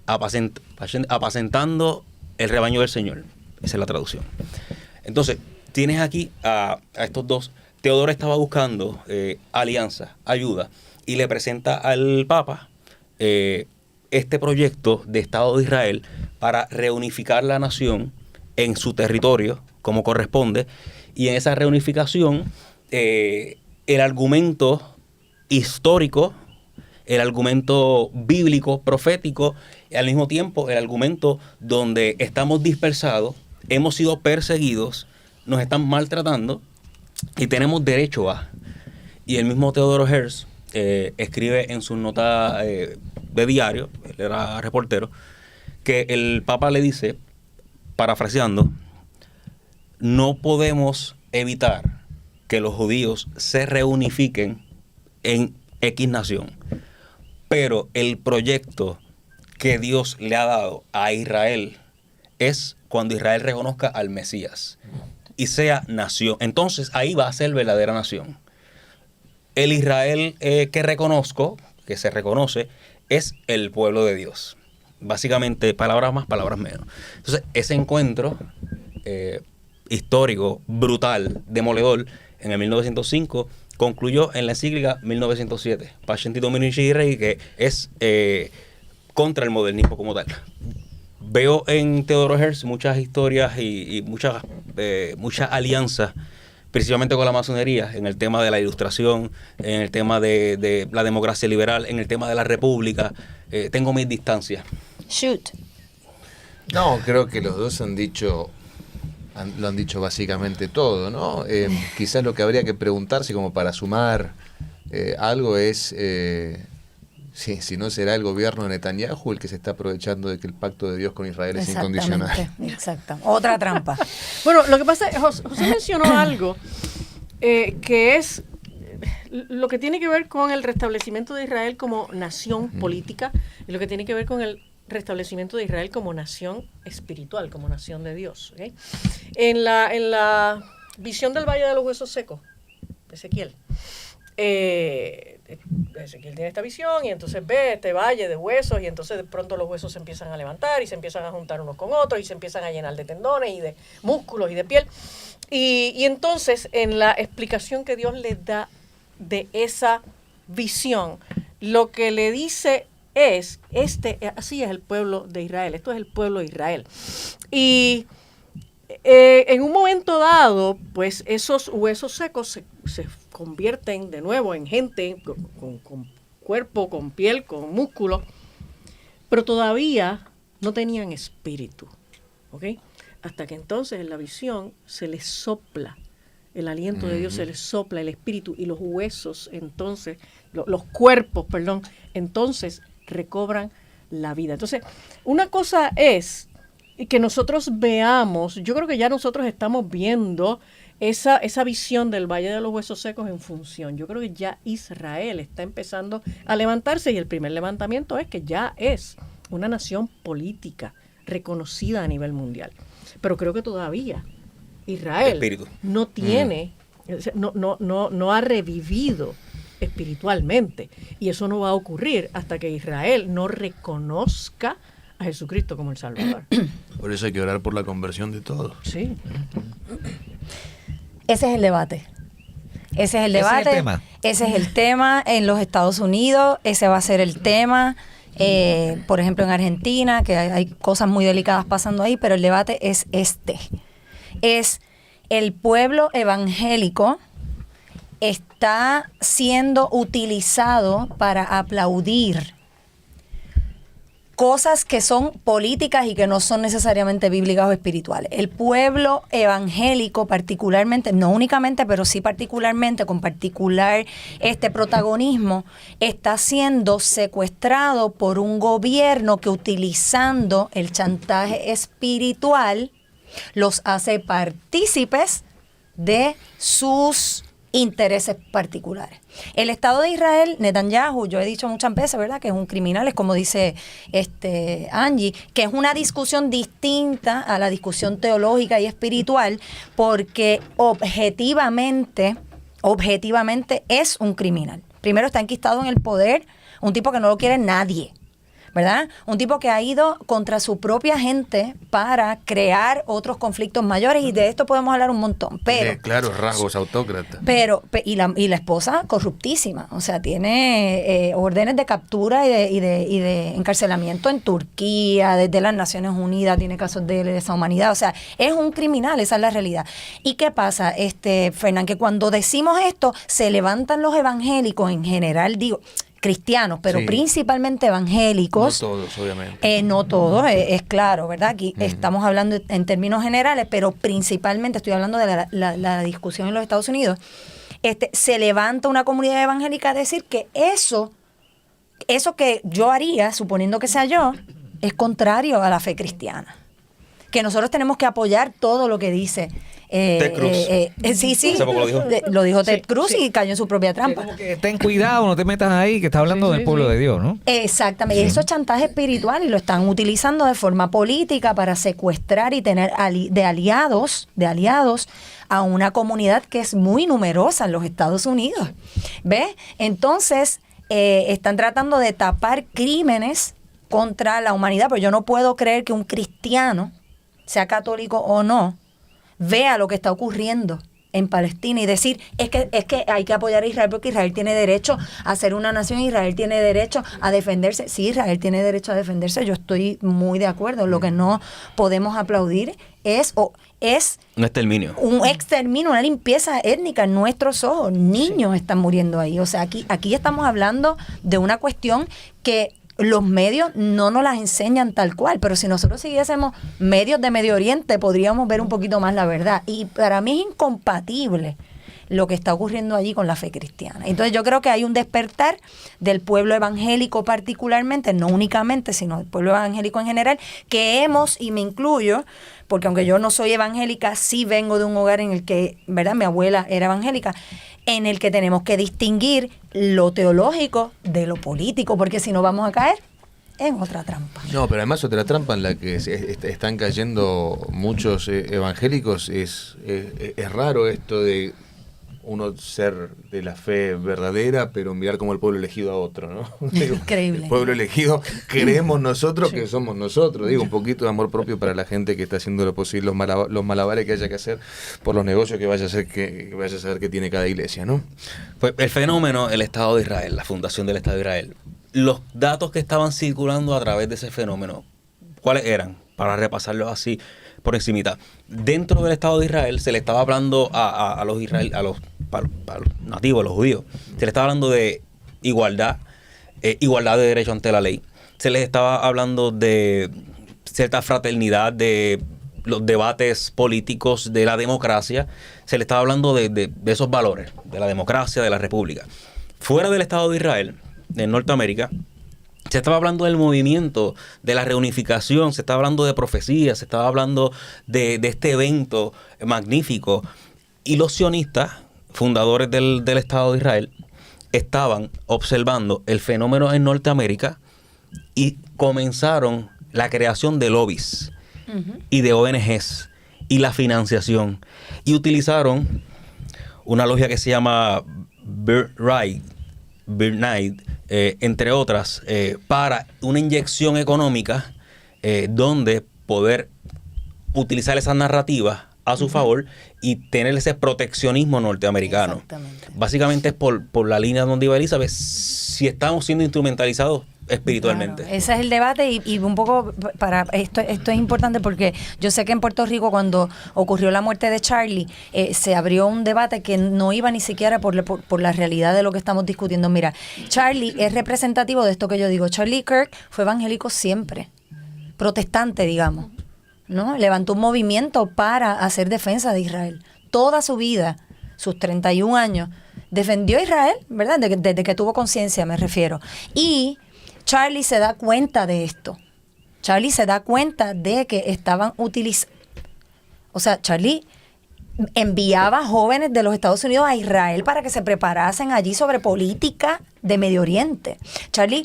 apacentando el rebaño del Señor. Esa es la traducción. Entonces, tienes aquí a estos dos. Teodoro estaba buscando alianza, ayuda, y le presenta al Papa este proyecto de Estado de Israel para reunificar la nación en su territorio, como corresponde, y en esa reunificación el argumento histórico, el argumento bíblico, profético, y al mismo tiempo el argumento donde estamos dispersados, hemos sido perseguidos, nos están maltratando y tenemos derecho a. Y el mismo Theodore Herzl escribe en su nota de diario, él era reportero, que el Papa le dice, parafraseando, no podemos evitar que los judíos se reunifiquen en X nación, pero el proyecto que Dios le ha dado a Israel es cuando Israel reconozca al Mesías y sea nación. Entonces ahí va a ser verdadera nación. El Israel que reconozco, que se reconoce, es el pueblo de Dios. Básicamente, palabras más, palabras menos. Entonces, ese encuentro histórico, brutal, demoledor, en el 1905, concluyó en la encíclica 1907, Pacem Domini Rei, que es contra el modernismo como tal. Veo en Theodor Herzl muchas historias y muchas alianzas, precisamente con la masonería, en el tema de la ilustración, en el tema de la democracia liberal, en el tema de la república. Tengo mis distancias. Shoot. No, creo que los dos lo han dicho básicamente todo, ¿no? Quizás lo que habría que preguntarse como para sumar algo es si no será el gobierno de Netanyahu el que se está aprovechando de que el pacto de Dios con Israel es incondicional. Exacto. Otra trampa. Bueno, lo que pasa es, José mencionó algo que es lo que tiene que ver con el restablecimiento de Israel como nación política y lo que tiene que ver con el restablecimiento de Israel como nación espiritual, como nación de Dios. ¿Okay? En la visión del Valle de los Huesos Secos, Ezequiel, Ezequiel tiene esta visión y entonces ve este valle de huesos y entonces de pronto los huesos se empiezan a levantar y se empiezan a juntar unos con otros y se empiezan a llenar de tendones y de músculos y de piel. Y entonces en la explicación que Dios les da de esa visión, lo que le dice es, así es el pueblo de Israel, esto es el pueblo de Israel. Y en un momento dado, pues esos huesos secos se convierten de nuevo en gente con cuerpo, con piel, con músculo, pero todavía no tenían espíritu, ¿ok? Hasta que entonces en la visión se les sopla el aliento de Dios, se les sopla el espíritu y los huesos entonces, los cuerpos, perdón, entonces recobran la vida. Entonces, una cosa es que nosotros veamos, yo creo que ya nosotros estamos viendo esa visión del Valle de los Huesos Secos en función. Yo creo que ya Israel está empezando a levantarse y el primer levantamiento es que ya es una nación política reconocida a nivel mundial. Pero creo que todavía Israel no tiene, no ha revivido espiritualmente. Y eso no va a ocurrir hasta que Israel no reconozca a Jesucristo como el Salvador. Por eso hay que orar por la conversión de todos. Sí. Ese es el debate. Ese es el debate. Ese es el tema en los Estados Unidos. Ese va a ser el tema. Por ejemplo, en Argentina, que hay cosas muy delicadas pasando ahí, pero el debate es este. Es el pueblo evangélico está siendo utilizado para aplaudir cosas que son políticas y que no son necesariamente bíblicas o espirituales. El pueblo evangélico particularmente, no únicamente, pero sí particularmente, con particular protagonismo, está siendo secuestrado por un gobierno que utilizando el chantaje espiritual los hace partícipes de sus intereses particulares. El Estado de Israel, Netanyahu, yo he dicho muchas veces, ¿verdad?, que es un criminal, es como dice Angie, que es una discusión distinta a la discusión teológica y espiritual, porque objetivamente es un criminal. Primero, está enquistado en el poder, un tipo que no lo quiere nadie, ¿verdad? Un tipo que ha ido contra su propia gente para crear otros conflictos mayores, y de esto podemos hablar un montón. Pero claro, rasgos autócratas. Y la esposa corruptísima, o sea, tiene órdenes de captura y de encarcelamiento en Turquía, desde las Naciones Unidas, tiene casos de lesa humanidad, o sea, es un criminal, esa es la realidad. ¿Y qué pasa, Fernán? Que cuando decimos esto, se levantan los evangélicos en general, digo, cristianos, pero sí, principalmente evangélicos. No todos, obviamente. No todos, es claro, ¿verdad? Aquí estamos hablando en términos generales, pero principalmente estoy hablando de la discusión en los Estados Unidos. Se levanta una comunidad evangélica a decir que eso que yo haría, suponiendo que sea yo, es contrario a la fe cristiana. Que nosotros tenemos que apoyar todo lo que dice Ted Cruz. Sí. Hace poco lo dijo. Lo dijo Ted Sí, Cruz sí. y cayó en su propia Que trampa. como que ten cuidado, no te metas ahí, que está hablando Sí, del sí, pueblo sí. de Dios, ¿no? Exactamente, y eso es chantaje espiritual y lo están utilizando de forma política para secuestrar y tener de aliados a una comunidad que es muy numerosa en los Estados Unidos. ¿Ves? Entonces, están tratando de tapar crímenes contra la humanidad, pero yo no puedo creer que un cristiano, sea católico o no, vea lo que está ocurriendo en Palestina y decir, es que hay que apoyar a Israel porque Israel tiene derecho a ser una nación, Israel tiene derecho a defenderse. Sí, Israel tiene derecho a defenderse, yo estoy muy de acuerdo. Lo que no podemos aplaudir es Un exterminio. un exterminio, una limpieza étnica en nuestros ojos. Niños están muriendo ahí. O sea, aquí estamos hablando de una cuestión que los medios no nos las enseñan tal cual, pero si nosotros siguiésemos medios de Medio Oriente podríamos ver un poquito más la verdad. Y para mí es incompatible lo que está ocurriendo allí con la fe cristiana. Entonces yo creo que hay un despertar del pueblo evangélico particularmente, no únicamente, sino del pueblo evangélico en general, que hemos, y me incluyo, porque aunque yo no soy evangélica, sí vengo de un hogar en el que, ¿verdad?, mi abuela era evangélica, en el que tenemos que distinguir lo teológico de lo político, porque si no vamos a caer en otra trampa. No, pero además otra trampa en la que están cayendo muchos evangélicos es raro esto de uno ser de la fe verdadera, pero mirar como el pueblo elegido a otro, ¿no? Digo, Increíble. el pueblo elegido, creemos nosotros que somos nosotros. Digo, un poquito de amor propio para la gente que está haciendo lo posible, los malabares que haya que hacer por los negocios que vaya a hacer que vaya a saber que tiene cada iglesia, ¿no? Pues el fenómeno, el Estado de Israel, la fundación del Estado de Israel, los datos que estaban circulando a través de ese fenómeno, ¿cuáles eran? Para repasarlos así por encimita. Dentro del Estado de Israel se le estaba hablando a los nativos, a los judíos, se le estaba hablando de igualdad, igualdad de derecho ante la ley. Se les estaba hablando de cierta fraternidad, de los debates políticos, de la democracia. Se le estaba hablando de esos valores, de la democracia, de la república. Fuera del Estado de Israel, en Norteamérica, se estaba hablando del movimiento, de la reunificación, se estaba hablando de profecías, se estaba hablando de este evento magnífico. Y los sionistas, fundadores del Estado de Israel, estaban observando el fenómeno en Norteamérica y comenzaron la creación de lobbies y de ONGs y la financiación. Y utilizaron una logia que se llama Birthright, entre otras, para una inyección económica donde poder utilizar esas narrativas a su favor y tener ese proteccionismo norteamericano. Exactamente. Básicamente es por la línea donde iba Elizabeth, si estamos siendo instrumentalizados espiritualmente. Claro, ese es el debate y un poco para esto es importante porque yo sé que en Puerto Rico cuando ocurrió la muerte de Charlie se abrió un debate que no iba ni siquiera por la realidad de lo que estamos discutiendo. Mira, Charlie es representativo de esto que yo digo. Charlie Kirk fue evangélico siempre, protestante, digamos, ¿no? Levantó un movimiento para hacer defensa de Israel. Toda su vida, sus 31 años, defendió a Israel, ¿verdad? Desde que tuvo conciencia, me refiero. Y Charlie se da cuenta de esto. Charlie se da cuenta de que estaban utilizando... O sea, Charlie enviaba jóvenes de los Estados Unidos a Israel para que se preparasen allí sobre política de Medio Oriente. Charlie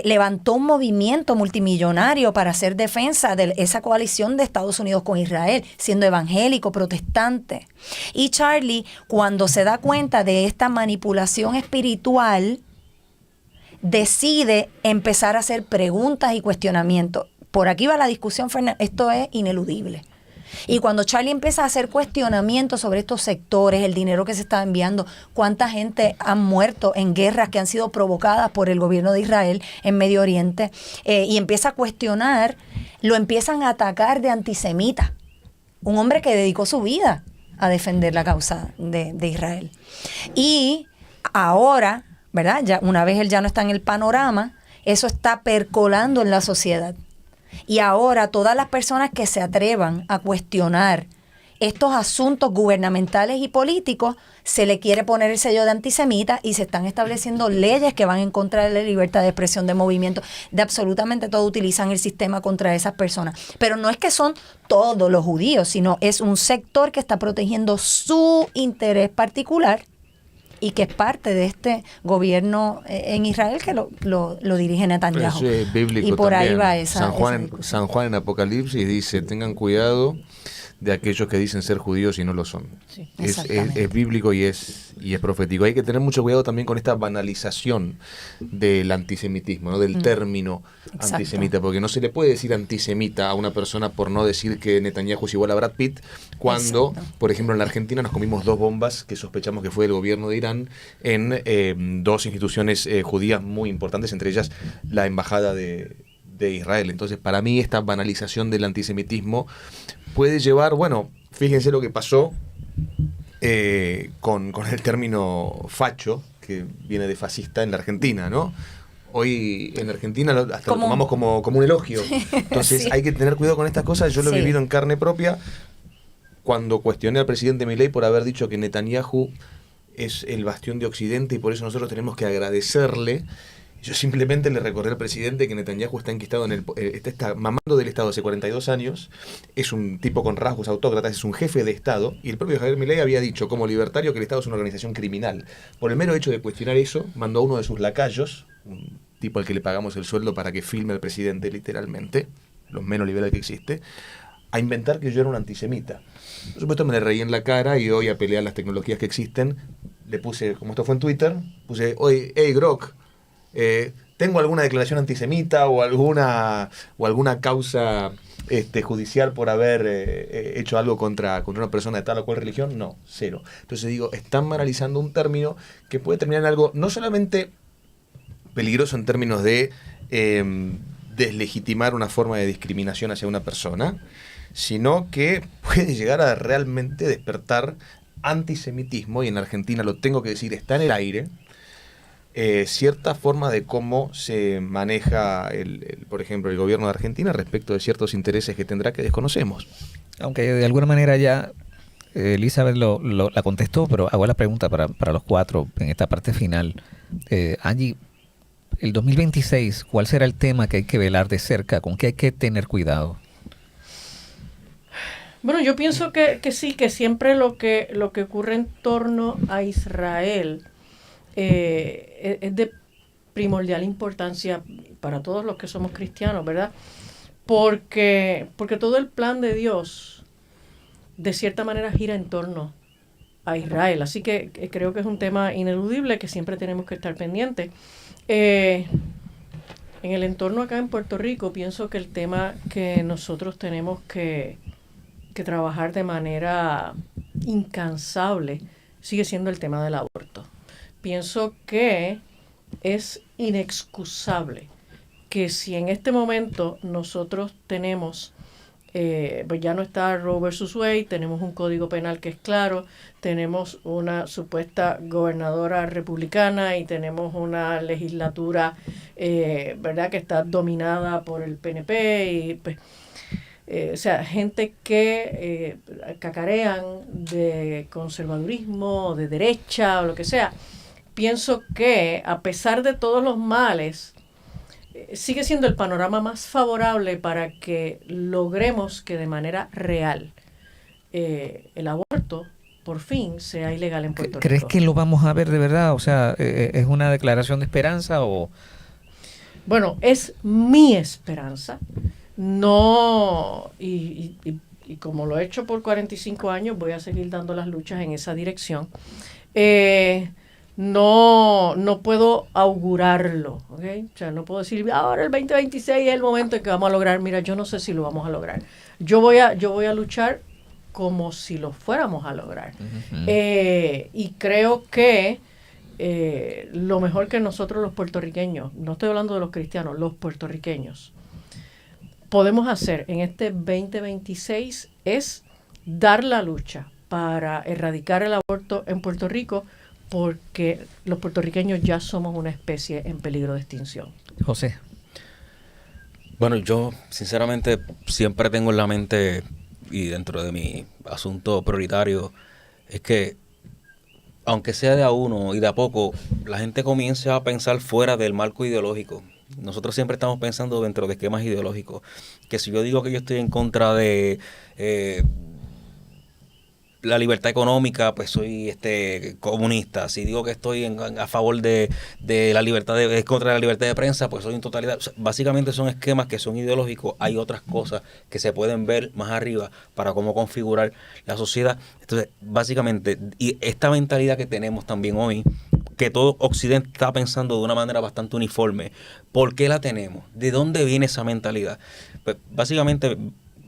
levantó un movimiento multimillonario para hacer defensa de esa coalición de Estados Unidos con Israel, siendo evangélico, protestante. Y Charlie, cuando se da cuenta de esta manipulación espiritual, decide empezar a hacer preguntas y cuestionamientos. Por aquí va la discusión, Fernando, esto es ineludible. Y cuando Charlie empieza a hacer cuestionamientos sobre estos sectores, el dinero que se está enviando, cuánta gente ha muerto en guerras que han sido provocadas por el gobierno de Israel en Medio Oriente, y empieza a cuestionar, lo empiezan a atacar de antisemita. Un hombre que dedicó su vida a defender la causa de Israel. Y ahora, ¿verdad? Ya, una vez él ya no está en el panorama, eso está percolando en la sociedad. Y ahora todas las personas que se atrevan a cuestionar estos asuntos gubernamentales y políticos se le quiere poner el sello de antisemita y se están estableciendo leyes que van en contra de la libertad de expresión, de movimiento, de absolutamente todo. Utilizan el sistema contra esas personas. Pero no es que son todos los judíos, sino es un sector que está protegiendo su interés particular y que es parte de este gobierno en Israel que lo dirige Netanyahu. Eso es bíblico y por también. ahí va esa discusión. San Juan en Apocalipsis dice, tengan cuidado de aquellos que dicen ser judíos y no lo son. Sí, es bíblico y es profético. Hay que tener mucho cuidado también con esta banalización del antisemitismo, ¿no? Del término antisemita, porque no se le puede decir antisemita a una persona por no decir que Netanyahu es igual a Brad Pitt, cuando, por ejemplo, en la Argentina nos comimos 2 bombas que sospechamos que fue del gobierno de Irán en 2 instituciones judías muy importantes, entre ellas la embajada de Israel. Entonces, para mí, esta banalización del antisemitismo puede llevar, bueno, fíjense lo que pasó con el término facho, que viene de fascista en la Argentina, ¿no? Hoy en Argentina hasta lo tomamos como un elogio. Entonces Sí. hay que tener cuidado con estas cosas. Yo lo he Sí. vivido en carne propia cuando cuestioné al presidente Milei por haber dicho que Netanyahu es el bastión de Occidente y por eso nosotros tenemos que agradecerle. Yo simplemente le recordé al presidente que Netanyahu está enquistado está mamando del Estado hace 42 años, es un tipo con rasgos autócratas, es un jefe de Estado, y el propio Javier Milei había dicho como libertario que el Estado es una organización criminal. Por el mero hecho de cuestionar eso, mandó a uno de sus lacayos, un tipo al que le pagamos el sueldo para que filme al presidente literalmente, lo menos liberal que existe, a inventar que yo era un antisemita. Por supuesto me le reí en la cara y hoy a pelear las tecnologías que existen, le puse, como esto fue en Twitter, puse, oye, hey Grok, ¿tengo alguna declaración antisemita o alguna causa judicial por haber hecho algo contra una persona de tal o cual religión? No, 0. Entonces digo, están banalizando un término que puede terminar en algo no solamente peligroso en términos de deslegitimar una forma de discriminación hacia una persona, sino que puede llegar a realmente despertar antisemitismo, y en Argentina, lo tengo que decir, está en el aire, cierta forma de cómo se maneja, por ejemplo, el gobierno de Argentina respecto de ciertos intereses que tendrá que desconocemos. Aunque de alguna manera ya Elizabeth la contestó, pero hago la pregunta para los 4 en esta parte final. Angie, el 2026, ¿cuál será el tema que hay que velar de cerca? ¿Con qué hay que tener cuidado? Bueno, yo pienso que sí, que siempre lo que ocurre en torno a Israel es de primordial importancia para todos los que somos cristianos, ¿verdad? Porque todo el plan de Dios de cierta manera gira en torno a Israel, así que creo que es un tema ineludible que siempre tenemos que estar pendientes. En el entorno acá en Puerto Rico, pienso que el tema que nosotros tenemos que trabajar de manera incansable sigue siendo el tema del aborto. Pienso que es inexcusable que si en este momento nosotros tenemos, pues ya no está Roe versus Wade, tenemos un código penal que es claro, tenemos una supuesta gobernadora republicana y tenemos una legislatura, ¿verdad?, que está dominada por el PNP y pues, o sea, gente que cacarean de conservadurismo, de derecha o lo que sea. Pienso que a pesar de todos los males, sigue siendo el panorama más favorable para que logremos que de manera real el aborto por fin sea ilegal en Puerto Rico. ¿Crees que lo vamos a ver de verdad? O sea, ¿es una declaración de esperanza o...? Bueno, es mi esperanza. No, y como lo he hecho por 45 años, voy a seguir dando las luchas en esa dirección. No puedo augurarlo, ¿okay? O sea, no puedo decir, ahora el 2026 es el momento en que vamos a lograr. Mira, yo no sé si lo vamos a lograr. Yo voy a luchar como si lo fuéramos a lograr. Uh-huh. Y creo que lo mejor que nosotros los puertorriqueños, no estoy hablando de los cristianos, los puertorriqueños, podemos hacer en este 2026 es dar la lucha para erradicar el aborto en Puerto Rico, porque los puertorriqueños ya somos una especie en peligro de extinción. José. Bueno, yo sinceramente siempre tengo en la mente y dentro de mi asunto prioritario, es que aunque sea de a uno y de a poco, la gente comience a pensar fuera del marco ideológico. Nosotros siempre estamos pensando dentro de esquemas ideológicos. Que si yo digo que yo estoy en contra de la libertad económica, pues soy comunista. Si digo que estoy a favor de la libertad contra la libertad de prensa, pues soy en totalidad. O sea, básicamente son esquemas que son ideológicos. Hay otras cosas que se pueden ver más arriba para cómo configurar la sociedad. Entonces, básicamente, y esta mentalidad que tenemos también hoy, que todo Occidente está pensando de una manera bastante uniforme. ¿Por qué la tenemos? ¿De dónde viene esa mentalidad? Pues básicamente,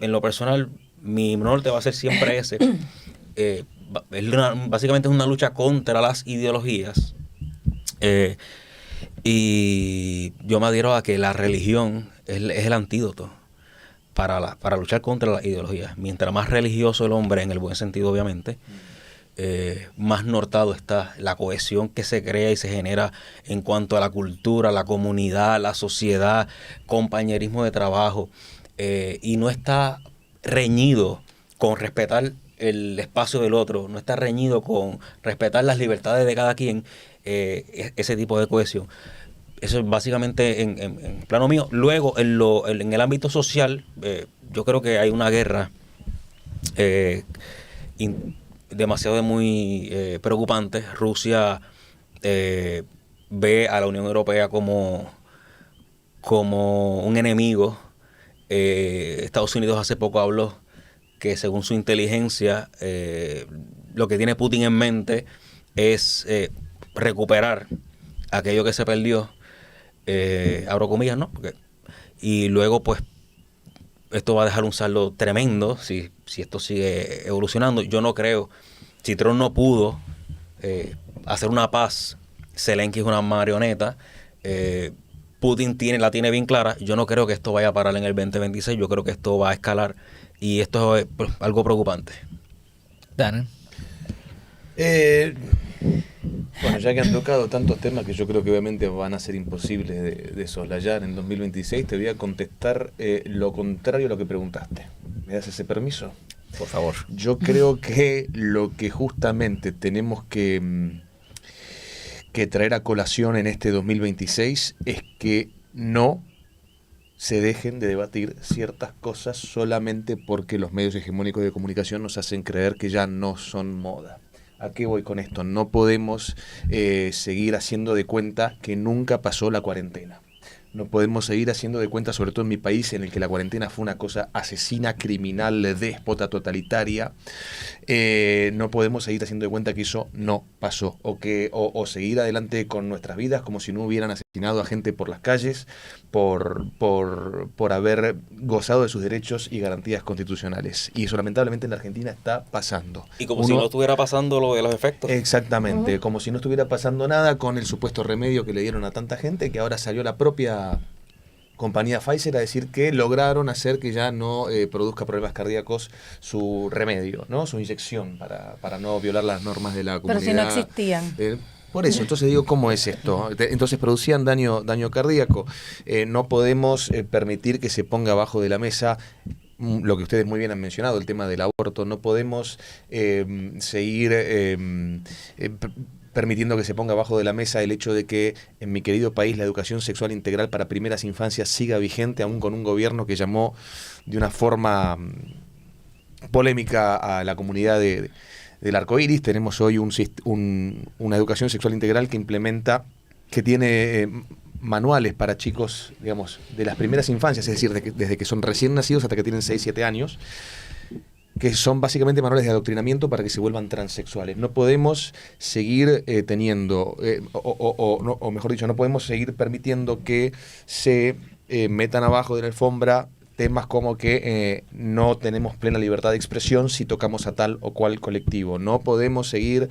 en lo personal, mi norte va a ser siempre ese. Básicamente es una lucha contra las ideologías. Y yo me adhiero a que la religión es el antídoto para luchar contra las ideologías. Mientras más religioso el hombre, en el buen sentido obviamente, más nortado está la cohesión que se crea y se genera en cuanto a la cultura, la comunidad, la sociedad, compañerismo de trabajo, y no está reñido con respetar el espacio del otro, no está reñido con respetar las libertades de cada quien, ese tipo de cohesión. Eso es básicamente en plano mío. Luego, en el ámbito social, yo creo que hay una guerra demasiado muy preocupante. Rusia ve a la Unión Europea como un enemigo. Estados Unidos hace poco habló que según su inteligencia, lo que tiene Putin en mente es recuperar aquello que se perdió, abro comillas, ¿no? Y luego, pues, esto va a dejar un saldo tremendo si esto sigue evolucionando. Yo no creo, si Trump no pudo hacer una paz, Zelensky es una marioneta, Putin la tiene bien clara. Yo no creo que esto vaya a parar en el 2026, yo creo que esto va a escalar. Y esto es algo preocupante. Daniel. Bueno, ya que han tocado tantos temas que yo creo que obviamente van a ser imposibles de soslayar en 2026, te voy a contestar lo contrario a lo que preguntaste. ¿Me das ese permiso? Por favor. Yo creo que lo que justamente tenemos que traer a colación en este 2026 es que no se dejen de debatir ciertas cosas solamente porque los medios hegemónicos de comunicación nos hacen creer que ya no son moda. ¿A qué voy con esto? No podemos seguir haciendo de cuenta que nunca pasó la cuarentena. No podemos seguir haciendo de cuenta, sobre todo en mi país, en el que la cuarentena fue una cosa asesina, criminal, déspota, totalitaria. No podemos seguir haciendo de cuenta que eso no pasó. O seguir adelante con nuestras vidas como si no hubieran asesinado a gente por las calles por haber gozado de sus derechos y garantías constitucionales. Y eso lamentablemente en la Argentina está pasando. Y como si no estuviera pasando lo de los efectos. Exactamente, como si no estuviera pasando nada con el supuesto remedio que le dieron a tanta gente, que ahora salió la propia compañía Pfizer a decir que lograron hacer que ya no produzca problemas cardíacos su remedio, ¿no? Su inyección para no violar las normas de la comunidad. Pero si no existían. Por eso, entonces digo, ¿cómo es esto? Entonces producían daño cardíaco. No podemos permitir que se ponga abajo de la mesa lo que ustedes muy bien han mencionado, el tema del aborto. No podemos seguir permitiendo que se ponga abajo de la mesa el hecho de que en mi querido país la educación sexual integral para primeras infancias siga vigente, aún con un gobierno que llamó de una forma polémica a la comunidad del arco iris. Tenemos hoy una educación sexual integral que tiene manuales para chicos, digamos, de las primeras infancias, es decir, desde que son recién nacidos hasta que tienen 6, 7 años, que son básicamente manuales de adoctrinamiento para que se vuelvan transexuales. No podemos seguir teniendo, o mejor dicho, no podemos seguir permitiendo que se metan abajo de la alfombra temas como que no tenemos plena libertad de expresión si tocamos a tal o cual colectivo. No podemos seguir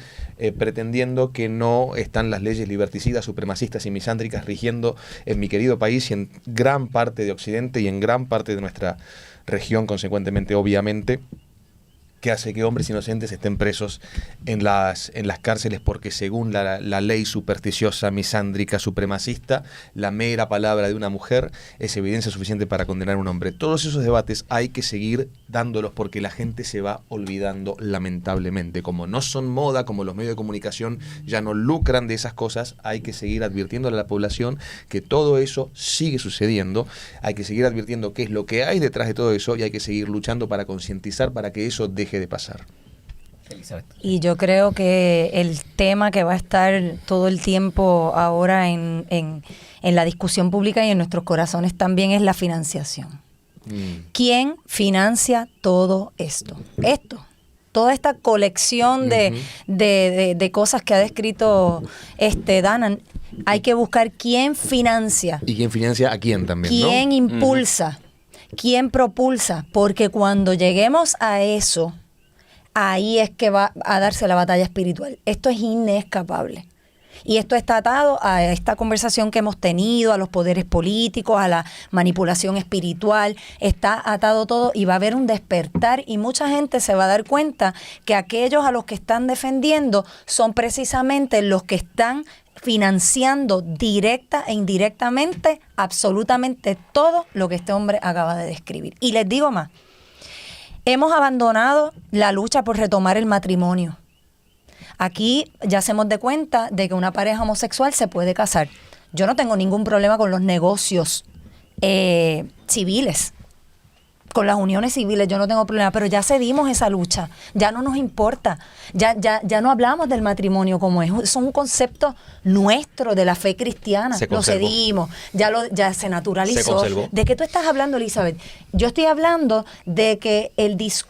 pretendiendo que no están las leyes liberticidas, supremacistas y misándricas rigiendo en mi querido país y en gran parte de Occidente y en gran parte de nuestra región, consecuentemente, obviamente. que hace que hombres inocentes estén presos en las cárceles porque según la ley supersticiosa, misándrica, supremacista, la mera palabra de una mujer es evidencia suficiente para condenar a un hombre. Todos esos debates hay que seguir dándolos porque la gente se va olvidando lamentablemente. Como no son moda, como los medios de comunicación ya no lucran de esas cosas, hay que seguir advirtiéndole a la población que todo eso sigue sucediendo, hay que seguir advirtiendo qué es lo que hay detrás de todo eso y hay que seguir luchando para concientizar para que eso deje de pasar. Elizabeth. Y yo creo que el tema que va a estar todo el tiempo ahora en la discusión pública y en nuestros corazones también es la financiación. ¿Quién financia todo esto? Toda esta colección de cosas que ha descrito Danan, hay que buscar quién financia. ¿Y quién financia a quién también? ¿Quién ¿no? impulsa? ¿Quién propulsa? Porque cuando lleguemos a eso, ahí es que va a darse la batalla espiritual. Esto es inescapable. Y esto está atado a esta conversación que hemos tenido, a los poderes políticos, a la manipulación espiritual. Está atado todo y va a haber un despertar y mucha gente se va a dar cuenta que aquellos a los que están defendiendo son precisamente los que están financiando directa e indirectamente absolutamente todo lo que este hombre acaba de describir. Y les digo más, hemos abandonado la lucha por retomar el matrimonio. Aquí ya hacemos de cuenta de que una pareja homosexual se puede casar. Yo no tengo ningún problema con los negocios civiles, con las uniones civiles, yo no tengo problema, pero ya cedimos esa lucha, ya no nos importa, ya no hablamos del matrimonio como es un concepto nuestro de la fe cristiana, lo cedimos, ya se naturalizó. Se conservó. ¿De qué tú estás hablando, Elizabeth? Yo estoy hablando de que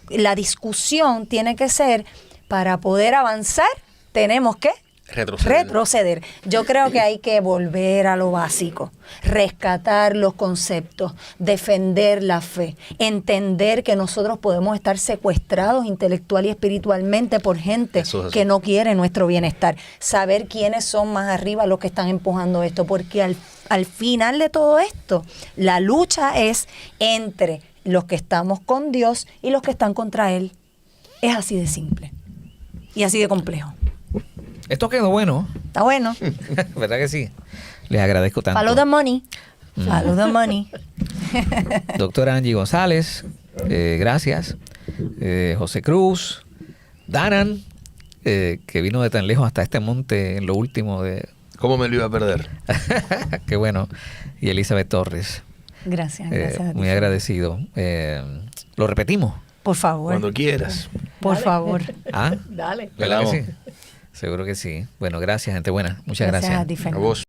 la discusión tiene que ser, para poder avanzar, tenemos que retroceder. Yo creo que hay que volver a lo básico, rescatar los conceptos, defender la fe, entender que nosotros podemos estar secuestrados intelectual y espiritualmente por gente que no quiere nuestro bienestar, saber quiénes son más arriba los que están empujando esto, porque al final de todo esto, la lucha es entre los que estamos con Dios y los que están contra Él. Es así de simple y así de complejo. Esto quedó bueno. Está bueno. ¿Verdad que sí? Les agradezco tanto. Follow the money. Follow the money. Doctora Angie González, gracias. José Cruz, Danan, que vino de tan lejos hasta este monte en lo último de... ¿Cómo me lo iba a perder? Qué bueno. Y Elizabeth Torres. Gracias. Muy agradecido. Lo repetimos. Por favor. Cuando quieras. Por favor. ¿Ah? Dale. ¿Verdad que sí? Seguro que sí. Bueno, gracias, gente buena. Muchas gracias. A ti, Fernando. A vos.